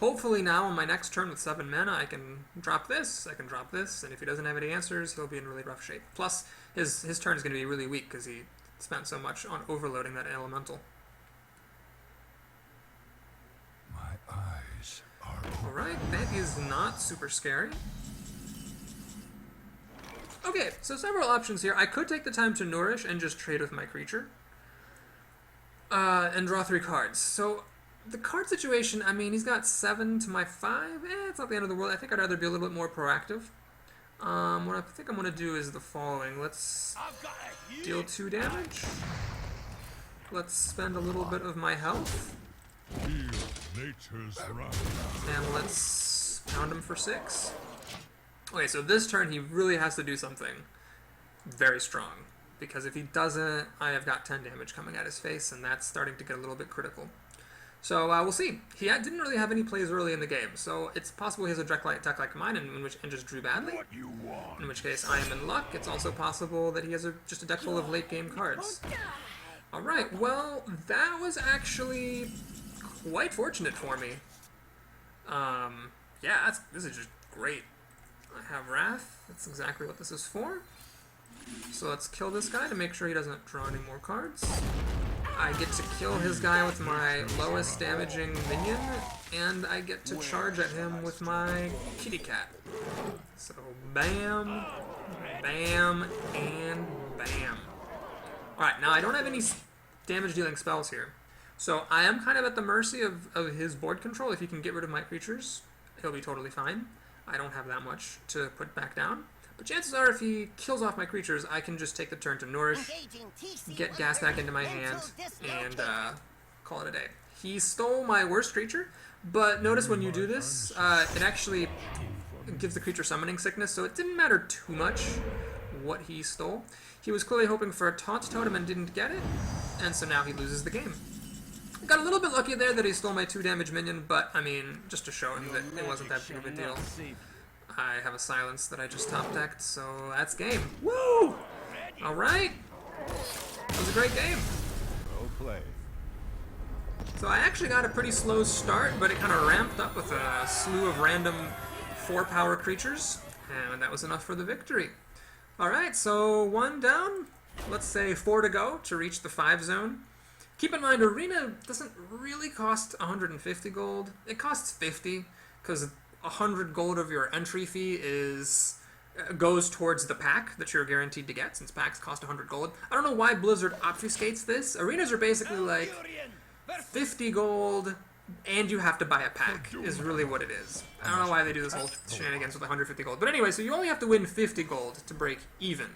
hopefully now on my next turn with 7 mana, I can drop this, and if he doesn't have any answers, he'll be in really rough shape. Plus, his turn is going to be really weak because he spent so much on overloading that elemental. My eyes are Alright, that is not super scary. Okay, so several options here. I could take the time to nourish and just trade with my creature. And draw 3 cards. So, the card situation, I mean, he's got 7 to my 5. It's not the end of the world. I think I'd rather be a little bit more proactive. What I think I'm going to do is the following. Let's deal 2 damage. Let's spend a little bit of my health. feel nature's wrath. And let's pound him for 6. Okay, so this turn he really has to do something very strong. Because if he doesn't, I have got 10 damage coming at his face, and that's starting to get a little bit critical. So we'll see. He didn't really have any plays early in the game, so it's possible he has a deck like mine and just drew badly. What you want? In which case I am in luck. It's also possible that he has just a deck full of late game cards. Alright, well, that was actually quite fortunate for me. Yeah, this is just great. I have Wrath. That's exactly what this is for. So let's kill this guy to make sure he doesn't draw any more cards. I get to kill his guy with my lowest damaging minion, and I get to charge at him with my kitty cat. So bam, bam, and bam. Alright, now I don't have any damage dealing spells here. So I am kind of at the mercy of his board control. If he can get rid of my creatures, he'll be totally fine. I don't have that much to put back down. But chances are if he kills off my creatures, I can just take the turn to nourish, get gas back into my hand, and call it a day. He stole my worst creature, but notice when you do this, it actually gives the creature summoning sickness, so it didn't matter too much what he stole. He was clearly hoping for a taunt totem and didn't get it, and so now he loses the game. Got a little bit lucky there that he stole my 2 damage minion, but I mean, just to show him that it wasn't that big of a deal. I have a silence that I just top decked, so that's game. Woo! Alright! That was a great game. Well played. So I actually got a pretty slow start, but it kind of ramped up with a slew of random 4-power creatures, and that was enough for the victory. Alright, so 1 down. Let's say 4 to go to reach the 5 zone. Keep in mind, Arena doesn't really cost 150 gold. It costs 50, because 100 gold of your entry fee goes towards the pack that you're guaranteed to get, since packs cost 100 gold. I don't know why Blizzard obfuscates this. Arenas are basically like 50 gold, and you have to buy a pack, is really what it is. I don't know why they do this whole shenanigans with 150 gold. But anyway, so you only have to win 50 gold to break even.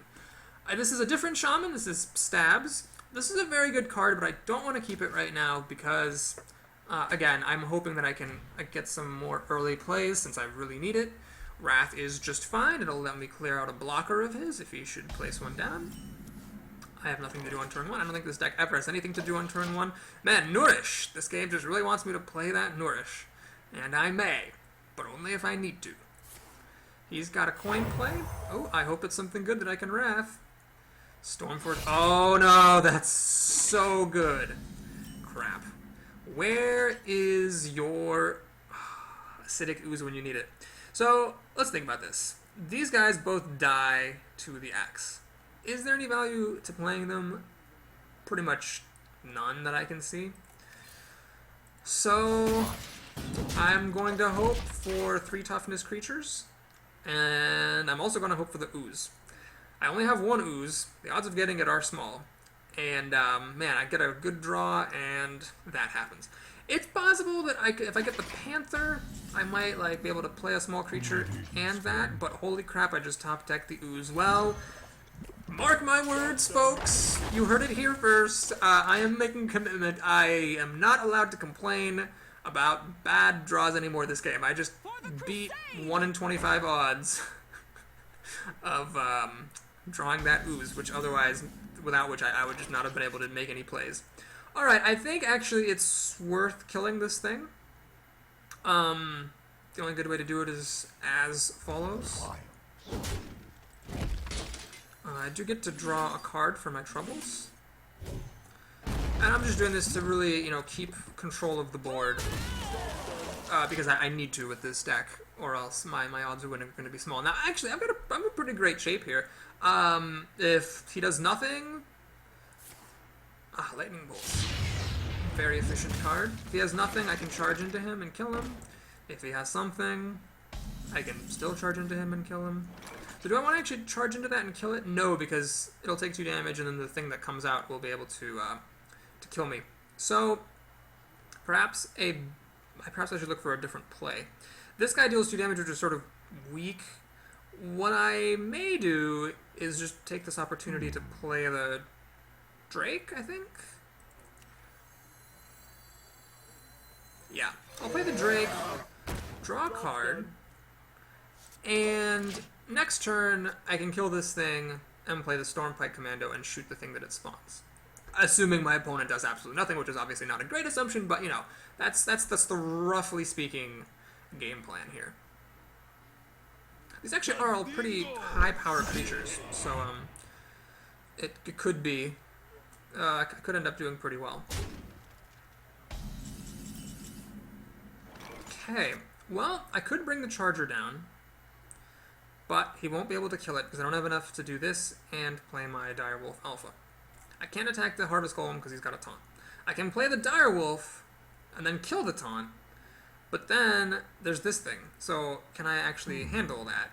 This is a different shaman. This is Stabs. this is a very good card, but I don't want to keep it right now because, again, I'm hoping that I can get some more early plays since I really need it. Wrath is just fine. It'll let me clear out a blocker of his if he should place one down. I have nothing to do on turn 1. I don't think this deck ever has anything to do on turn 1. Man, Nourish! This game just really wants me to play that Nourish. And I may, but only if I need to. He's got a coin play. Oh, I hope it's something good that I can Wrath. Stormforge. Oh no, that's so good. Crap. Where is your Acidic Ooze when you need it? So, let's think about this. These guys both die to the Axe. Is there any value to playing them? Pretty much none that I can see. So, I'm going to hope for 3 toughness creatures. And I'm also going to hope for the Ooze. I only have 1 Ooze. The odds of getting it are small. And, man, I get a good draw, and that happens. It's possible that if I get the Panther, I might like be able to play a small creature and that, but holy crap, I just top decked the Ooze. Well, mark my words, folks. You heard it here first. I am making commitment. I am not allowed to complain about bad draws anymore this game. I just beat 1 in 25 odds of drawing that Ooze, which otherwise, without which I would just not have been able to make any plays. Alright, I think actually it's worth killing this thing. The only good way to do it is as follows. I do get to draw a card for my troubles. And I'm just doing this to really, you know, keep control of the board. Because I need to with this deck, or else my odds are going to be small. Now, actually, I'm in pretty great shape here. If he does nothing... Lightning Bolts. Very efficient card. If he has nothing, I can charge into him and kill him. If he has something, I can still charge into him and kill him. So do I want to actually charge into that and kill it? No, because it'll take 2 damage, and then the thing that comes out will be able to kill me. So perhaps I should look for a different play. This guy deals 2 damage, which is sort of weak. What I may do is just take this opportunity to play the Drake, I think? Yeah. I'll play the Drake, draw a card, and next turn I can kill this thing and play the Stormpike Commando and shoot the thing that it spawns. Assuming my opponent does absolutely nothing, which is obviously not a great assumption, but, you know, that's the roughly speaking game plan here. These actually are all pretty high-power creatures, so, it could be... I could end up doing pretty well. Okay, well, I could bring the Charger down, but he won't be able to kill it because I don't have enough to do this and play my Direwolf Alpha. I can't attack the Harvest Golem because he's got a taunt. I can play the Direwolf and then kill the taunt, but then there's this thing. So can I actually handle that?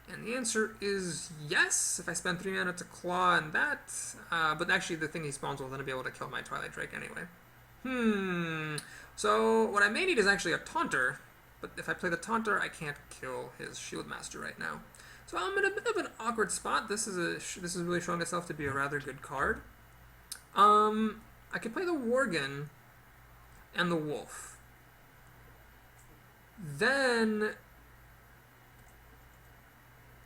And the answer is yes, if I spend 3 mana to claw and that, but actually the thing he spawns will then be able to kill my Twilight Drake anyway. So what I may need is actually a Taunter, but if I play the Taunter, I can't kill his Shield Master right now. So I'm in a bit of an awkward spot. This is really showing itself to be a rather good card. I could play the Worgen and the Wolf. Then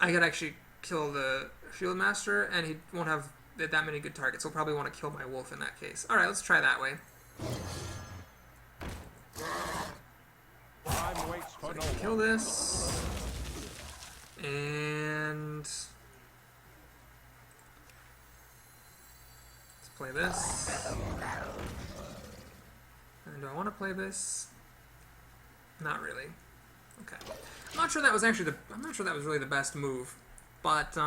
I could actually kill the Shield Master, and he won't have that many good targets. He'll probably want to kill my Wolf in that case. Alright, let's try that way. So I can kill this. And let's play this. And do I want to play this? Not really. Okay. I'm not sure that was actually I'm not sure that was really the best move, but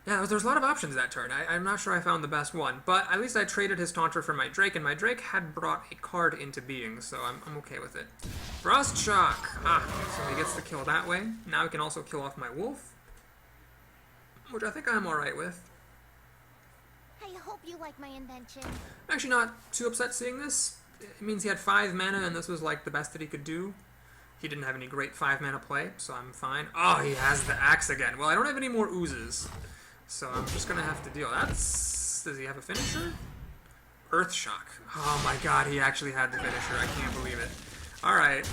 yeah, there's a lot of options that turn. I'm not sure I found the best one, but at least I traded his Taunter for my Drake, and my Drake had brought a card into being, so I'm okay with it. Frost Shock! So he gets the kill that way. Now he can also kill off my Wolf, which I think I'm alright with. I hope you like my invention. I'm actually not too upset seeing this. It means he had 5 mana, and this was like the best that he could do. He didn't have any great 5 mana play, so I'm fine. Oh, he has the Axe again. Well, I don't have any more Oozes, So I'm just gonna have to deal. That's... Does he have a finisher? Earth Shock. Oh my god, he actually had the finisher. I can't believe it. Alright.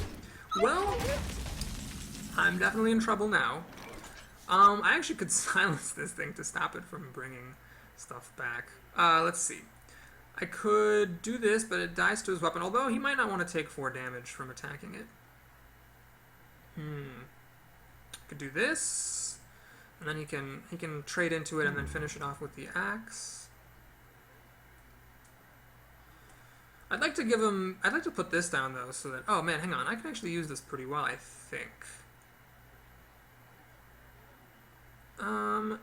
Well, I'm definitely in trouble now. I actually could silence this thing to stop it from bringing stuff back. Let's see. I could do this, but it dies to his weapon, although he might not want to take 4 damage from attacking it. Could do this, and then he can trade into it and then finish it off with the axe. I'd like to give him... I'd like to put this down, though, so that... Oh, man, hang on. I can actually use this pretty well, I think.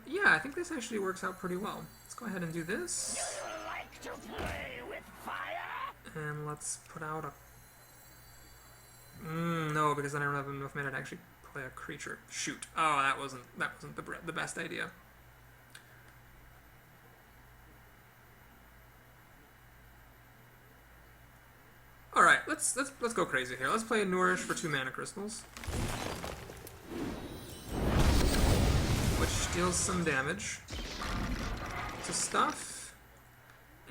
Yeah, I think this actually works out pretty well. Let's go ahead and do this. You like to play with fire? And let's put out a... no, because then I don't have enough mana to actually play a creature. Shoot. Oh, that wasn't the best idea. Alright, let's go crazy here. Let's play Nourish for 2 mana crystals. Which deals some damage to stuff.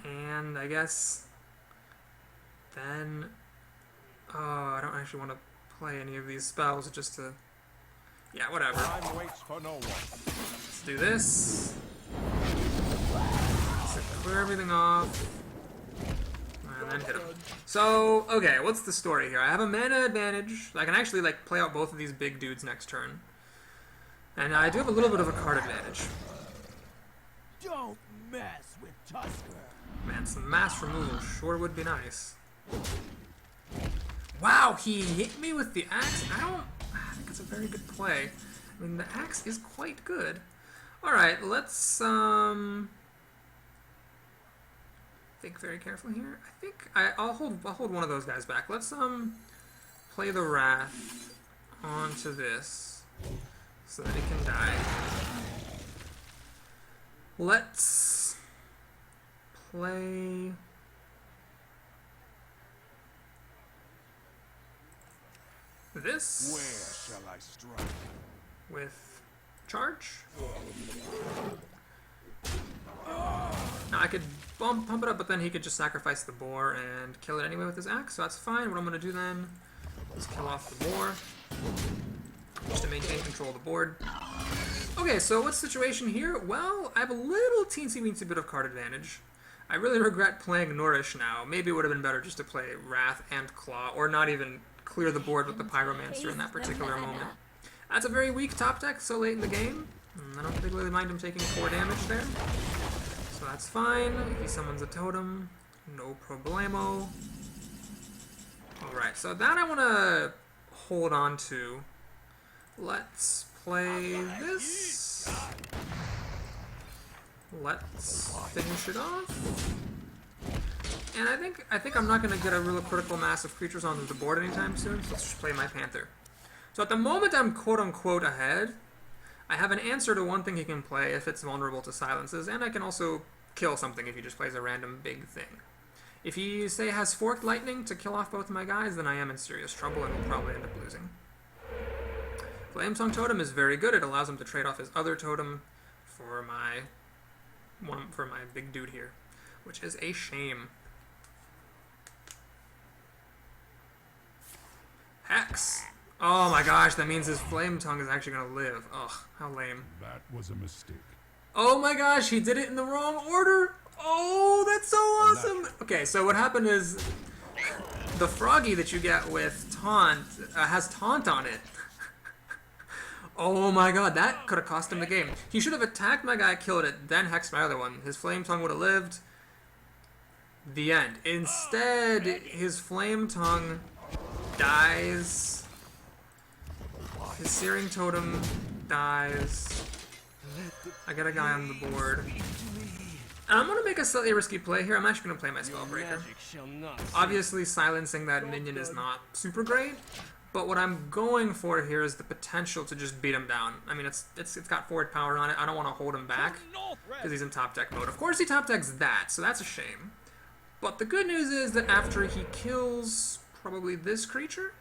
And I guess then... Oh, I don't actually want to play any of these spells just to... Yeah, whatever. Time waits for no one. Let's do this. So clear everything off. And then hit him. So, okay, what's the story here? I have a mana advantage. I can actually, like, play out both of these big dudes next turn. And I do have a little bit of a card advantage. Don't mess with Tusker. Man, some mass removal sure would be nice. Wow, he hit me with the axe? I think it's a very good play. I mean, the axe is quite good. Alright, let's, think very carefully here. I think I'll hold one of those guys back. Let's, play the Wrath onto this so that it can die. Let's play... this Where shall I strike? with charge. Now I could pump it up, but then he could just sacrifice the boar and kill it anyway with his axe, so that's fine. What I'm going to do then is kill off the boar, just to maintain control of the board. Okay, so what's the situation here? Well, I have a little teensy-weensy bit of card advantage. I really regret playing Nourish now. Maybe it would have been better just to play Wrath and Claw, or not even clear the board with the Pyromancer in that particular moment. That's a very weak top deck so late in the game. I don't particularly mind him taking 4 damage there. So that's fine. He summons a totem. No problemo. Alright, so that I want to hold on to. Let's play this. Let's finish it off. And I think I'm not going to get a real critical mass of creatures onto the board anytime soon, so let's just play my Panther. So at the moment I'm quote-unquote ahead. I have an answer to one thing he can play if it's vulnerable to silences, and I can also kill something if he just plays a random big thing. If he, say, has Forked Lightning to kill off both of my guys, then I am in serious trouble and will probably end up losing. Flametongue Totem is very good. It allows him to trade off his other totem for my big dude here, which is a shame. Hex! Oh my gosh, that means his Flame Tongue is actually gonna live. Ugh, how lame. That was a mistake. Oh my gosh, he did it in the wrong order! Oh, that's so awesome! Okay, so what happened is the Froggy that you get with Taunt has Taunt on it. Oh my god, that could have cost him the game. He should have attacked my guy, killed it, then hexed my other one. His Flame Tongue would have lived. The end. Instead, his Flame Tongue dies. His Searing Totem dies. I got a guy on the board. And I'm going to make a slightly risky play here. I'm actually going to play my Spellbreaker. Obviously, silencing that minion is not super great. But what I'm going for here is the potential to just beat him down. I mean, it's got forward power on it. I don't want to hold him back because he's in top deck mode. Of course, he top decks that, so that's a shame. But the good news is that after he kills probably this creature,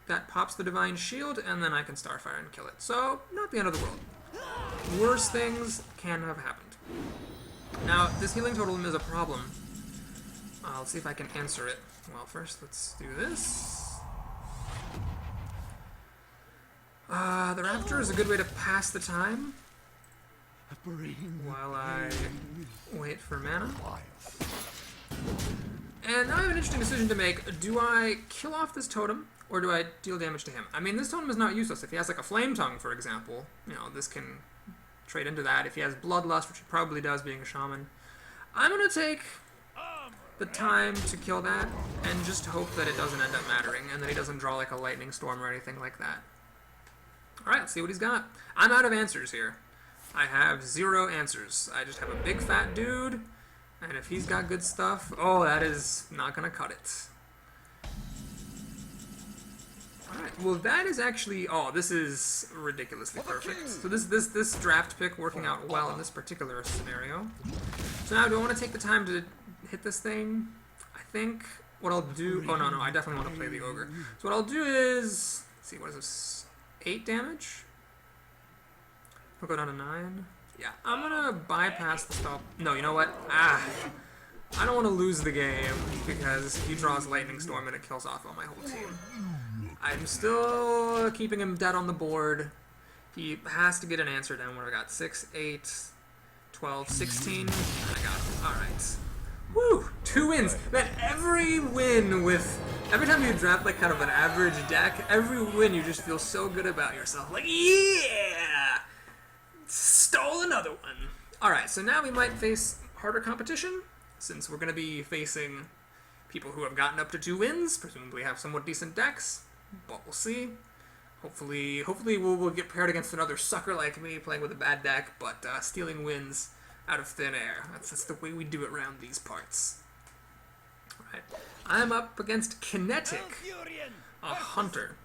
that pops the Divine Shield, and then I can Starfire and kill it. So, not the end of the world. Worse things can have happened. Now, this healing totem is a problem. Let's see if I can answer it. Well, first, let's do this. The Raptor is a good way to pass the time while I wait for mana. And now I have an interesting decision to make. Do I kill off this totem, or do I deal damage to him? I mean, this totem is not useless. If he has like a Flame Tongue, for example, you know, this can trade into that. If he has Bloodlust, which he probably does being a shaman, I'm going to take the time to kill that and just hope that it doesn't end up mattering and that he doesn't draw like a Lightning Storm or anything like that. Alright, let's see what he's got. I'm out of answers here. I have 0 answers. I just have a big fat dude, and if he's got good stuff, oh, that is not going to cut it. Alright, well that is actually, oh, this is ridiculously perfect. So this draft pick working out well in this particular scenario. So now do I want to take the time to hit this thing? I think what I'll do, oh no, I definitely want to play the Ogre. So what I'll do is, let's see, what is this, 8 damage? I'll go down to 9. Yeah, I'm gonna bypass the stop. No, you know what? I don't want to lose the game because he draws Lightning Storm and it kills off all my whole team. I'm still keeping him dead on the board. He has to get an answer down. What have I got? 6, 8, 12, 16. I got him. Alright. Woo! 2 wins! Man, every win with... Every time you draft like kind of an average deck, every win you just feel so good about yourself. Like, yeah! Stole another one! Alright, so now we might face harder competition, since we're going to be facing people who have gotten up to 2 wins, presumably have somewhat decent decks, but we'll see. Hopefully we'll get paired against another sucker like me playing with a bad deck, but stealing wins out of thin air. That's the way we do it around these parts. Alright, I'm up against Kinetic, a hunter.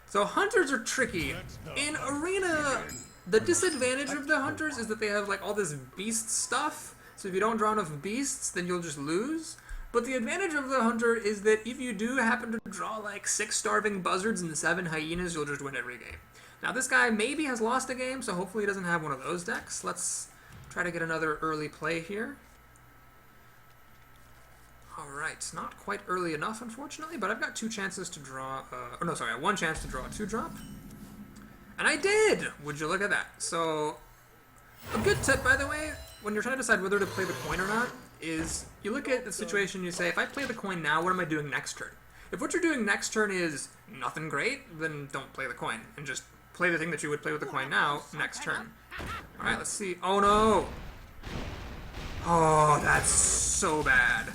So hunters are tricky. In Arena, the disadvantage of the hunters is that they have like all this beast stuff, so if you don't draw enough beasts, then you'll just lose. But the advantage of the hunter is that if you do happen to draw like 6 starving buzzards and 7 hyenas, you'll just win every game. Now this guy maybe has lost a game, so hopefully he doesn't have one of those decks. Let's try to get another early play here. Alright, not quite early enough unfortunately, but I've got 2 chances to draw, or no, sorry, 1 chance to draw a 2-drop. And I did! Would you look at that? So, a good tip by the way, when you're trying to decide whether to play the coin or not, is you look at the situation and you say, if I play the coin now, what am I doing next turn? If what you're doing next turn is nothing great, then don't play the coin, and just play the thing that you would play with the coin now, next turn. Alright, let's see. Oh no! Oh, that's so bad.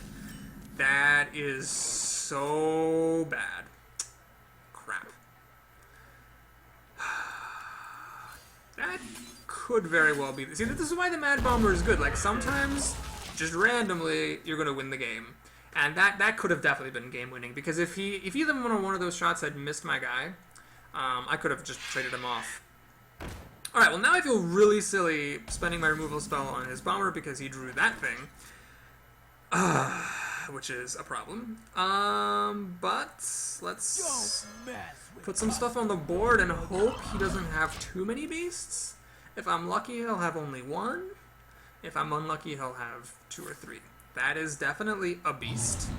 That is so bad. Crap. That could very well be... See, this is why the Mad Bomber is good. Like, sometimes, just randomly, you're going to win the game. And that could have definitely been game-winning, because if either one of those shots had missed my guy, I could have just traded him off. Alright, well now I feel really silly spending my removal spell on his bomber because he drew that thing. Which is a problem. But let's put some stuff on the board and hope he doesn't have too many beasts. If I'm lucky, he'll have only 1. If I'm unlucky, he'll have 2 or 3. That is definitely a beast.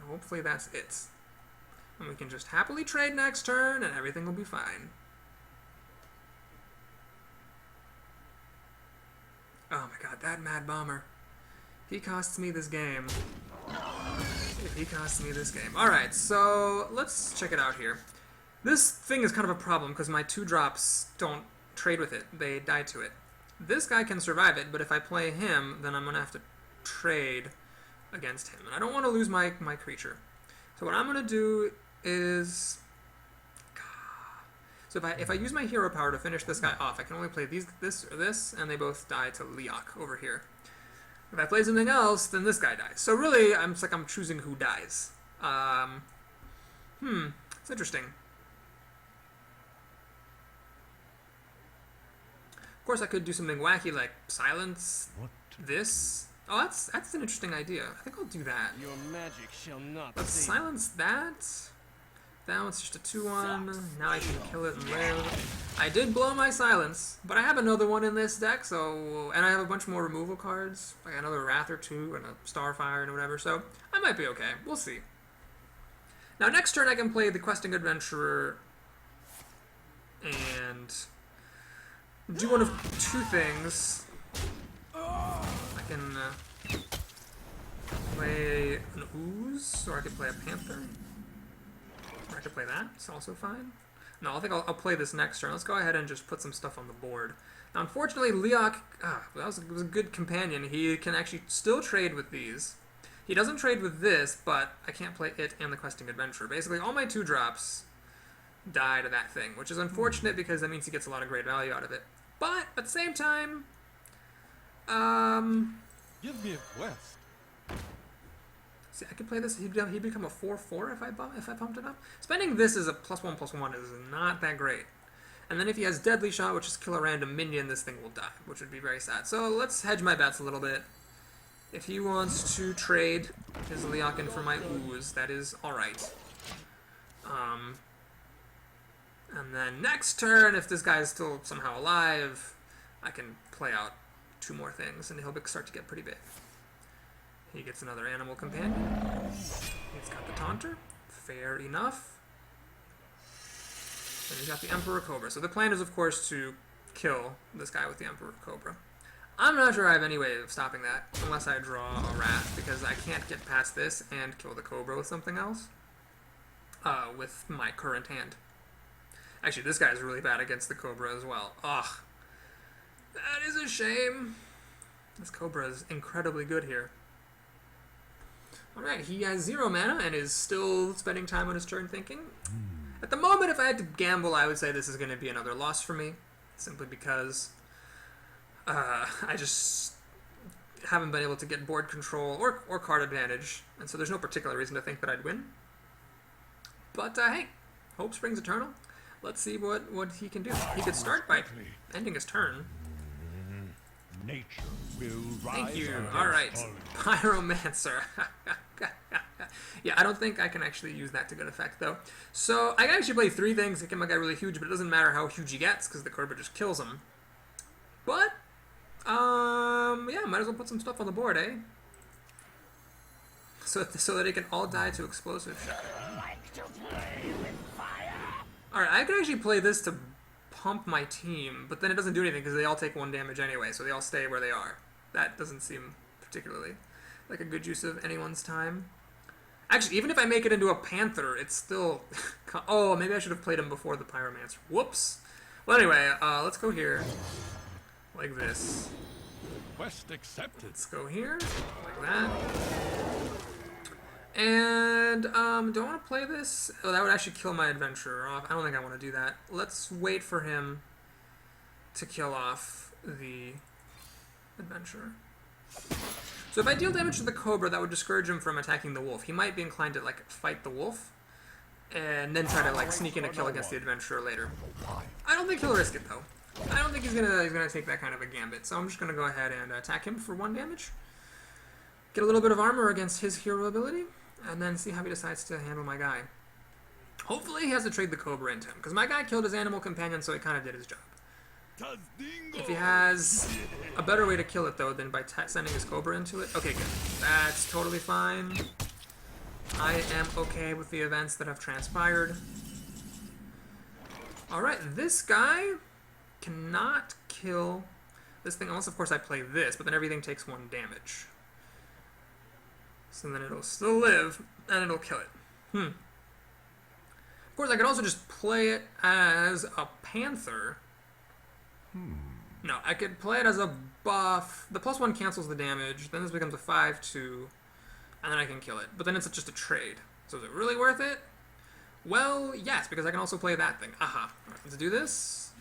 Hopefully that's it. And we can just happily trade next turn and everything will be fine. Oh my god, that Mad Bomber. He costs me this game. He costs me this game. Alright, so let's check it out here. This thing is kind of a problem because my 2-drops don't trade with it. They die to it. This guy can survive it, but if I play him, then I'm going to have to trade against him. And I don't want to lose my creature. So what I'm going to do is... So if I use my hero power to finish this guy off, I can only play this or this, and they both die to Leok over here. If I play something else, then this guy dies. So really, it's like I'm choosing who dies. It's interesting. Of course, I could do something wacky like silence this. Oh, that's an interesting idea. I think I'll do that. Your magic shall not Let's save. silence that. Now it's just a 2-1. Now I can kill it and live. I did blow my silence, but I have another one in this deck, so... And I have a bunch more removal cards. Like another Wrath or 2 and a Starfire and whatever, so I might be okay. We'll see. Now next turn I can play the Questing Adventurer and do one of two things. I can play an Ooze, or I could play a Panther. Or I could play that, it's also fine. No, I think I'll play this next turn. Let's go ahead and just put some stuff on the board. Now, unfortunately, Leok, was a good companion. He can actually still trade with these. He doesn't trade with this, but I can't play it and the Questing Adventurer. Basically, all my 2-drops die to that thing, which is unfortunate because that means he gets a lot of great value out of it. But, at the same time, Give me a quest. see, I could play this. He'd become a 4/4 if I pumped it up. Spending this as a +1/+1 is not that great. And then if he has Deadly Shot, which is kill a random minion, this thing will die, which would be very sad. So let's hedge my bets a little bit. If he wants to trade his Leokin for my Ooze, that is alright. And then next turn, if this guy is still somehow alive, I can play out 2 more things, and he'll start to get pretty big. He gets another animal companion. He's got the Taunter. Fair enough. And he's got the Emperor Cobra. So the plan is, of course, to kill this guy with the Emperor Cobra. I'm not sure I have any way of stopping that, unless I draw a Wrath, because I can't get past this and kill the Cobra with something else. With my current hand. Actually, this guy is really bad against the Cobra as well. Ugh. That is a shame. This Cobra is incredibly good here. Alright, he has 0 mana and is still spending time on his turn thinking. At the moment, if I had to gamble, I would say this is going to be another loss for me. Simply because I just haven't been able to get board control or card advantage. And so there's no particular reason to think that I'd win. But hey, hope springs eternal. Let's see what he can do. He could start by ending his turn. Nature will rise. Thank you. against Alright. all. Pyromancer. Yeah, I don't think I can actually use that to good effect, though. So, I can actually play 3 things to get my guy really huge, but it doesn't matter how huge he gets, because the Cobra just kills him. But, yeah, might as well put some stuff on the board, eh? So that they can all die to explosive shock. Like to play with fire? Alright, I could actually play this to pump my team, but then it doesn't do anything because they all take 1 damage anyway, so they all stay where they are. That doesn't seem particularly like a good use of anyone's time. Actually, even if I make it into a Panther, it's still... Oh, maybe I should have played him before the Pyromancer. Whoops! Well, anyway, let's go here. Like this. Quest accepted. Let's go here. Like that. And, do I want to play this? Oh, that would actually kill my Adventurer off. I don't think I want to do that. Let's wait for him to kill off the Adventurer. So if I deal damage to the Cobra, that would discourage him from attacking the Wolf. He might be inclined to, like, fight the Wolf, and then try to, like, sneak in a kill against the Adventurer later. I don't think he'll risk it, though. I don't think he's gonna take that kind of a gambit, so I'm just gonna go ahead and attack him for 1 damage. Get a little bit of armor against his hero ability, and then see how he decides to handle my guy. Hopefully he has to trade the Cobra into him, because my guy killed his animal companion, so he kind of did his job. If he has a better way to kill it, though, than by sending his Cobra into it, okay, good. That's totally fine. I am okay with the events that have transpired. Alright, this guy cannot kill this thing, unless, of course, I play this, but then everything takes 1 damage. So then it'll still live, and it'll kill it. Of course, I could also just play it as a Panther. No, I could play it as a buff. The +1 cancels the damage, then this becomes a 5/2, and then I can kill it. But then it's just a trade. So is it really worth it? Well, yes, because I can also play that thing. Aha. Alright, let's do this.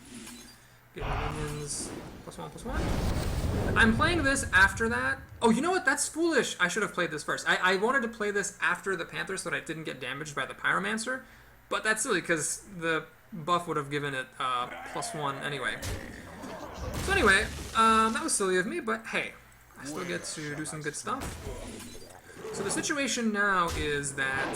Get my minions +1/+1. I'm playing this after that. Oh, you know what? That's foolish. I should have played this first. I wanted to play this after the Panther so that I didn't get damaged by the Pyromancer, but that's silly because the buff would have given it +1 anyway. So anyway, that was silly of me, but hey, I still get to do some good stuff. So the situation now is that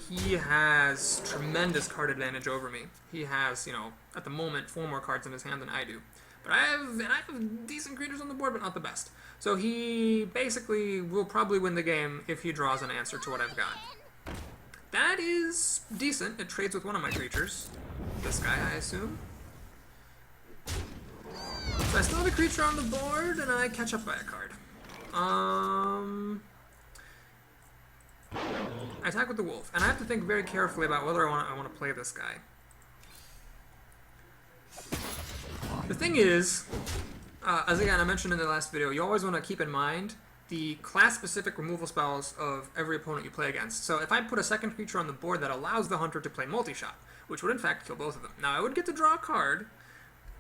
he has tremendous card advantage over me. He has, you know, at the moment, 4 more cards in his hand than I do. But I have decent creatures on the board, but not the best. So he basically will probably win the game if he draws an answer to what I've got. That is decent. It trades with one of my creatures. This guy, I assume. So I still have a creature on the board, and I catch up by a card. I attack with the wolf, and I have to think very carefully about whether I want to play this guy. The thing is, as again I mentioned in the last video, you always want to keep in mind the class-specific removal spells of every opponent you play against. So if I put a second creature on the board that allows the hunter to play multi-shot, which would in fact kill both of them. Now I would get to draw a card,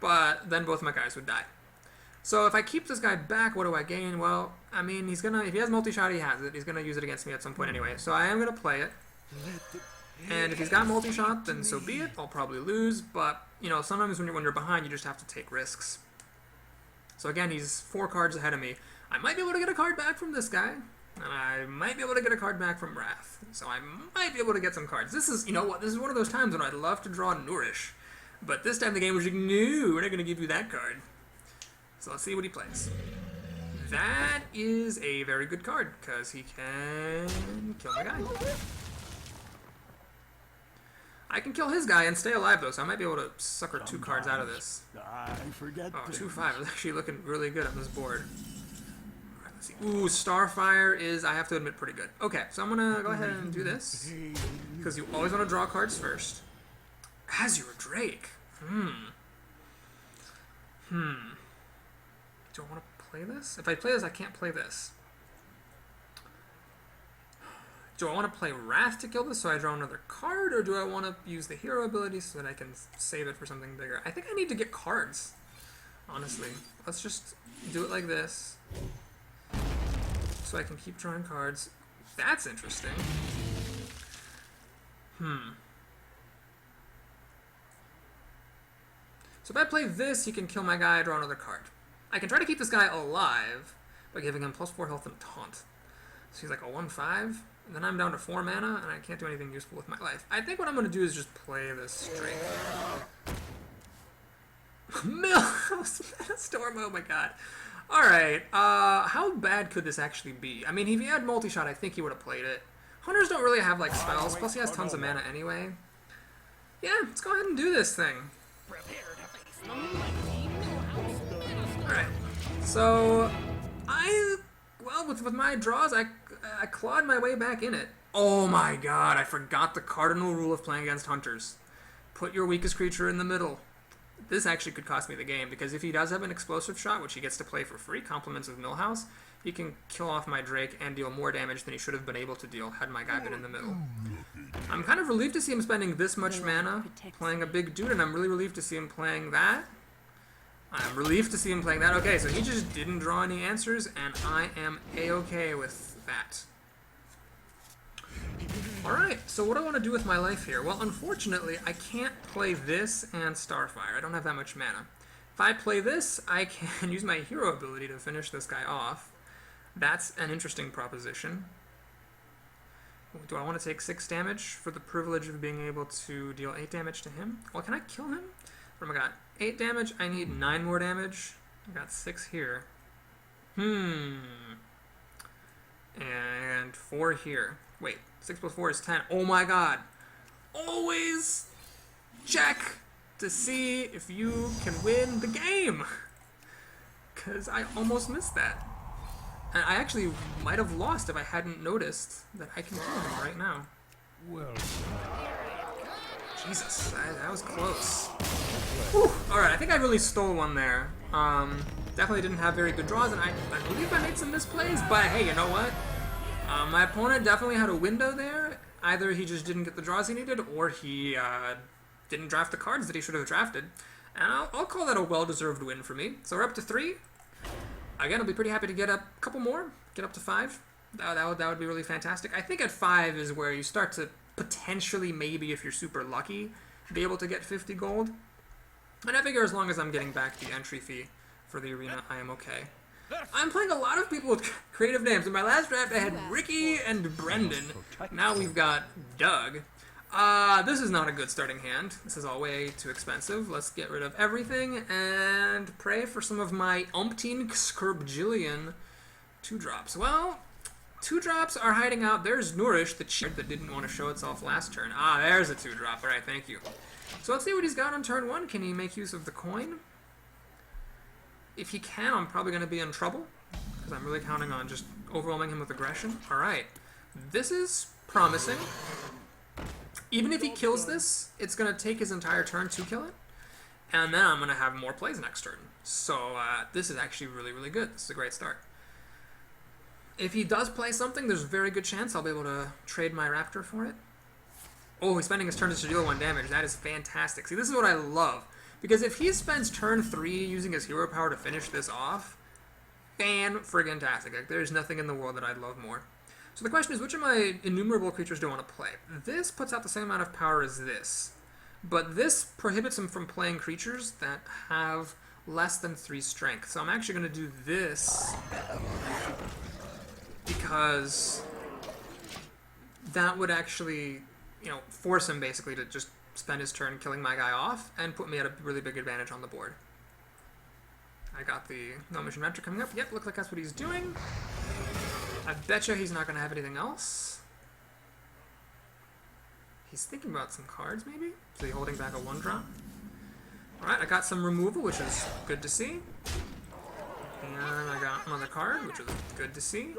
but then both my guys would die. So if I keep this guy back, what do I gain? Well, I mean, he's gonna, if he has multi-shot, he has it. He's gonna use it against me at some point anyway. So I am gonna play it. And if he's got multi-shot, then so be it. I'll probably lose, but, you know, sometimes when you're behind, you just have to take risks. So again, he's 4 cards ahead of me. I might be able to get a card back from this guy, and I might be able to get a card back from Wrath. So I might be able to get some cards. This is, you know what, this is one of those times when I'd love to draw Nourish. But this time the game was like, no, we're not going to give you that card. So let's see what he plays. That is a very good card, because he can kill my guy. I can kill his guy and stay alive, though, so I might be able to sucker 2 cards out of this. I forget. Oh, 2-5 is actually looking really good on this board. Alright, let's see. Ooh, Starfire is, I have to admit, pretty good. Okay, so I'm going to go ahead and do this, because you always want to draw cards first. Azure Drake. Do I want to play this? If I play this, I can't play this. Do I want to play Wrath to kill this so I draw another card, or do I want to use the hero ability so that I can save it for something bigger? I think I need to get cards, honestly. Let's just do it like this, so I can keep drawing cards. That's interesting. So if I play this, he can kill my guy, draw another card. I can try to keep this guy alive by giving him +4 health and a taunt. So he's like a 1/5. And then I'm down to 4 mana, and I can't do anything useful with my life. I think what I'm going to do is just play this straight. Storm, oh my god. Alright, how bad could this actually be? I mean, if he had multi-shot, I think he would have played it. Hunters don't really have, like, spells, plus he has tons of mana anyway. Yeah, let's go ahead and do this thing. Alright, so well, with my draws, I clawed my way back in it. Oh my god, I forgot the cardinal rule of playing against hunters. Put your weakest creature in the middle. This actually could cost me the game, because if he does have an explosive shot, which he gets to play for free, compliments of Millhouse, he can kill off my Drake and deal more damage than he should have been able to deal had my guy been in the middle. I'm kind of relieved to see him spending this much mana playing a big dude, and I'm really relieved to see him playing that. I'm relieved to see him playing that. Okay, so he just didn't draw any answers, and I am a-okay with that. Alright, so what do I want to do with my life here? Well, unfortunately, I can't play this and Starfire. I don't have that much mana. If I play this, I can use my hero ability to finish this guy off. That's an interesting proposition. Do I want to take 6 damage for the privilege of being able to deal 8 damage to him? Well, can I kill him? What have I got? 8 damage, I need 9 more damage. I got 6 here. And 4 here. Wait, 6 plus 4 is 10. Oh my god! Always check to see if you can win the game! Because I almost missed that. And I actually might have lost if I hadn't noticed that I can kill him right now. Well, Jesus, that was close. Whew. Alright, I think I really stole one there. Definitely didn't have very good draws, and I believe I made some misplays, but hey, you know what? My opponent definitely had a window there. Either he just didn't get the draws he needed, or he didn't draft the cards that he should have drafted. And I'll call that a well-deserved win for me. So we're up to 3. Again, I'll be pretty happy to get a couple more, get up to 5. That would be really fantastic. I think at 5 is where you start to potentially, maybe if you're super lucky, be able to get 50 gold. And I figure as long as I'm getting back the entry fee for the arena, I am okay. I'm playing a lot of people with creative names. In my last draft, I had Ricky and Brendan. Now we've got Doug. This is not a good starting hand. This is all way too expensive. Let's get rid of everything and pray for some of my umpteen Scurbjillion 2-drops. Well, 2-drops are hiding out. There's Nourish, the cheat that didn't want to show itself last turn. Ah, there's a 2-drop. Alright, thank you. So let's see what he's got on turn 1. Can he make use of the coin? If he can, I'm probably going to be in trouble, because I'm really counting on just overwhelming him with aggression. Alright, this is promising. Even if he kills this, it's going to take his entire turn to kill it, and then I'm going to have more plays next turn. So this is actually really, really good. This is a great start. If he does play something, there's a very good chance I'll be able to trade my Raptor for it. Oh, he's spending his turn to deal 1 damage. That is fantastic. See, this is what I love. Because if he spends turn 3 using his hero power to finish this off, fan-friggin-tastic. Like, there's nothing in the world that I'd love more. So the question is, which of my innumerable creatures do I want to play? This puts out the same amount of power as this. But this prohibits him from playing creatures that have less than 3 strength. So I'm actually going to do this because that would actually, you know, force him basically to just spend his turn killing my guy off and put me at a really big advantage on the board. I got the no mission mentor coming up. Yep, looks like that's what he's doing. I betcha he's not going to have anything else. He's thinking about some cards, maybe? Is he holding back a 1-drop? Alright, I got some removal, which is good to see. And I got another card, which is good to see.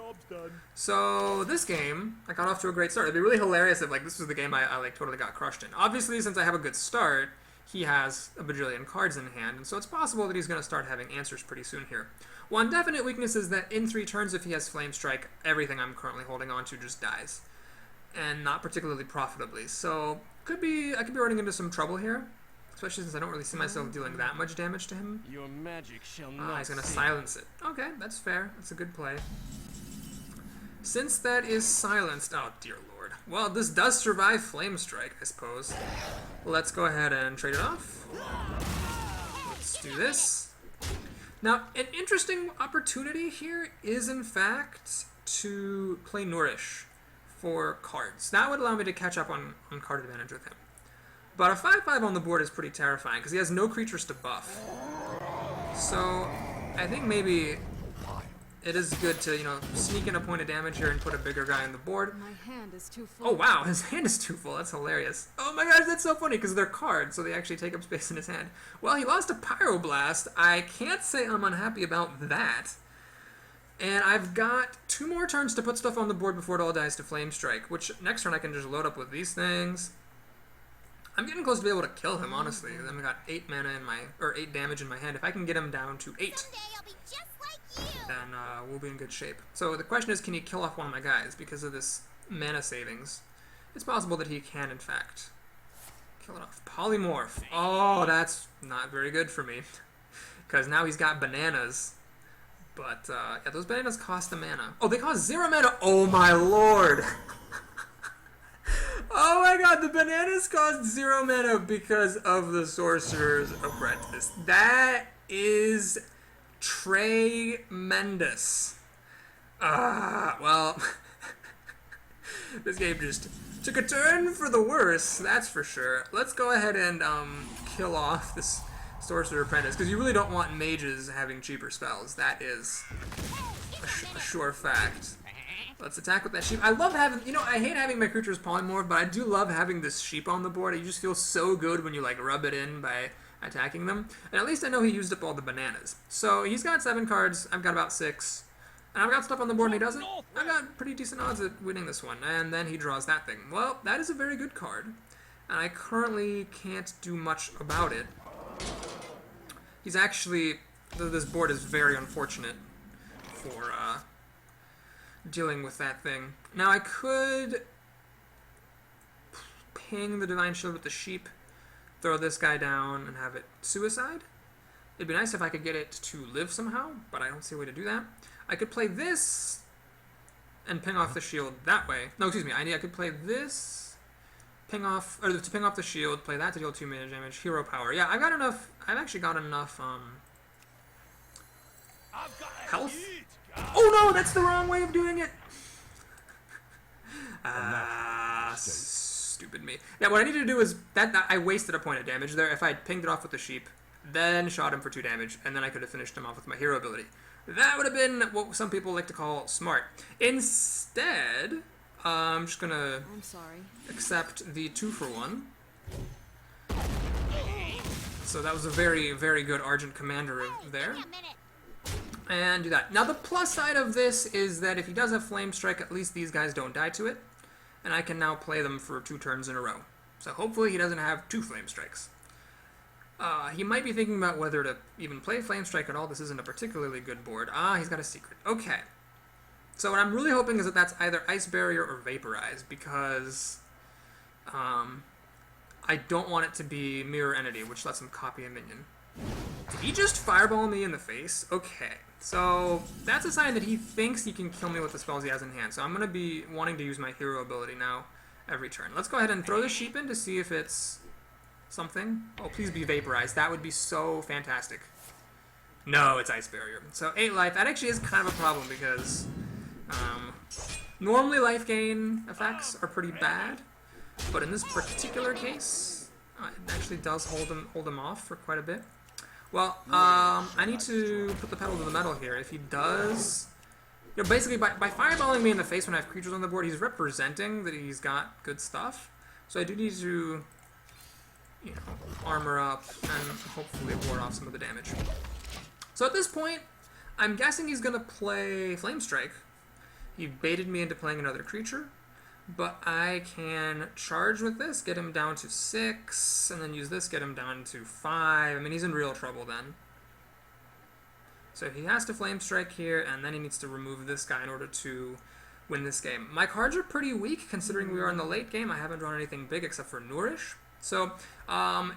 So this game, I got off to a great start. It'd be really hilarious if like this was the game I like totally got crushed in. Obviously, since I have a good start, he has a bajillion cards in hand, and so it's possible that he's going to start having answers pretty soon here. One definite weakness is that in 3 turns, if he has Flame Strike, everything I'm currently holding on to just dies, and not particularly profitably. So I could be running into some trouble here. Especially since I don't really see myself dealing that much damage to him. Your magic shall not he's going to silence it. Okay, that's fair. That's a good play. Since that is silenced... Oh, dear lord. Well, this does survive Flame Strike, I suppose. Let's go ahead and trade it off. Let's do this. Now, an interesting opportunity here is, in fact, to play Nourish for cards. That would allow me to catch up on card advantage with him. But a 5/5 on the board is pretty terrifying, because he has no creatures to buff. So, I think maybe it is good to, you know, sneak in a point of damage here and put a bigger guy on the board. My hand is too full. Oh wow, his hand is too full. That's hilarious. Oh my gosh, that's so funny, because they're cards, so they actually take up space in his hand. Well, he lost a Pyroblast. I can't say I'm unhappy about that. And I've got 2 more turns to put stuff on the board before it all dies to Flame Strike, which next turn I can just load up with these things. I'm getting close to be able to kill him, honestly. I've got 8 mana in my, or 8 damage in my hand. If I can get him down to 8, Someday I'll be just like you. then we'll be in good shape. So the question is, can he kill off one of my guys because of this mana savings? It's possible that he can, in fact, kill it off. Polymorph. Oh, that's not very good for me, because now he's got bananas. But yeah, those bananas cost a mana. Oh, they cost 0 mana. Oh my lord. Oh my god, the bananas cost 0 mana because of the Sorcerer's Apprentice. That is tremendous. Well, this game just took a turn for the worse, that's for sure. Let's go ahead and kill off this Sorcerer Apprentice, because you really don't want mages having cheaper spells. That is a sure fact. Let's attack with that sheep. I love having, you know, I hate having my creatures polymorph, but I do love having this sheep on the board. You just feel so good when you, like, rub it in by attacking them. And at least I know he used up all the bananas. So he's got 7 cards, I've got about 6. And I've got stuff on the board and he doesn't. I've got pretty decent odds at winning this one. And then he draws that thing. Well, that is a very good card. And I currently can't do much about it. He's actually, this board is very unfortunate for, dealing with that thing. Now I could ping the Divine Shield with the sheep, throw this guy down, and have it suicide. It'd be nice if I could get it to live somehow, but I don't see a way to do that. I could play this and ping off the shield that way. No, excuse me. I could play this, ping off, or to ping off the shield, play that to deal 2 damage, hero power. Yeah, I've got enough. I've actually got enough health. Oh no, that's the wrong way of doing it. stupid me. Yeah, what I need to do is that I wasted a point of damage there. If I had pinged it off with the sheep, then shot him for 2 damage, and then I could have finished him off with my hero ability. That would have been what some people like to call smart. Instead, I'm just gonna accept the 2-for-1. So that was a very, very good Argent Commander there. Give me a minute. And do that. Now the plus side of this is that if he does have Flame Strike, at least these guys don't die to it. And I can now play them for 2 turns in a row. So hopefully he doesn't have 2 Flame Strikes. He might be thinking about whether to even play Flame Strike at all. This isn't a particularly good board. He's got a secret. Okay. So what I'm really hoping is that that's either Ice Barrier or Vaporize, because I don't want it to be Mirror Entity, which lets him copy a minion. Did he just Fireball me in the face? Okay. So that's a sign that he thinks he can kill me with the spells he has in hand. So I'm going to be wanting to use my hero ability now every turn. Let's go ahead and throw the sheep in to see if it's something. Oh, please be Vaporized. That would be so fantastic. No, it's Ice Barrier. So 8 life. That actually is kind of a problem because normally life gain effects are pretty bad. But in this particular case, it actually does hold him off for quite a bit. Well, I need to put the pedal to the metal here. If he does... You know, basically, by fireballing me in the face when I have creatures on the board, he's representing that he's got good stuff. So I do need to, you know, armor up and hopefully ward off some of the damage. So at this point, I'm guessing he's going to play Flame Strike. He baited me into playing another creature. But I can charge with this, get him down to 6, and then use this, get him down to 5. I mean, he's in real trouble then. So he has to Flame Strike here, and then he needs to remove this guy in order to win this game. My cards are pretty weak, considering we are in the late game. I haven't drawn anything big except for Nourish. So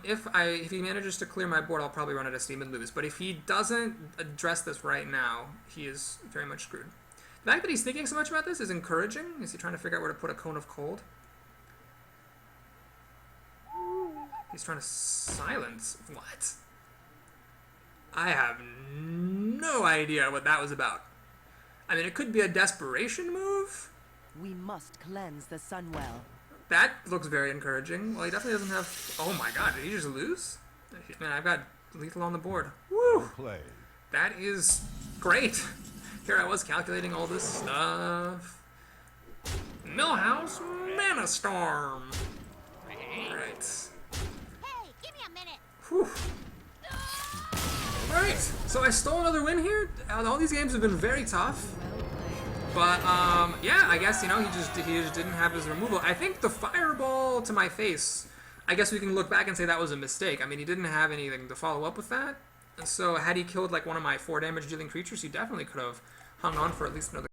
if he manages to clear my board, I'll probably run out of steam and lose. But if he doesn't address this right now, he is very much screwed. The fact that he's thinking so much about this is encouraging. Is he trying to figure out where to put a Cone of Cold? He's trying to silence. What? I have no idea what that was about. I mean, it could be a desperation move. We must cleanse the Sunwell. That looks very encouraging. Well, he definitely doesn't have... Oh my god, did he just lose? Man, I've got lethal on the board. Woo! Play. That is great. Here I was calculating all this stuff. Millhouse Mana Storm. Alright. Hey, give me a minute. Whew. Alright, so I stole another win here. All these games have been very tough. But, yeah, I guess, you know, he just didn't have his removal. I think the fireball to my face, I guess we can look back and say that was a mistake. I mean, he didn't have anything to follow up with that. So had he killed like one of my 4 damage dealing creatures, he definitely could have hung on for at least another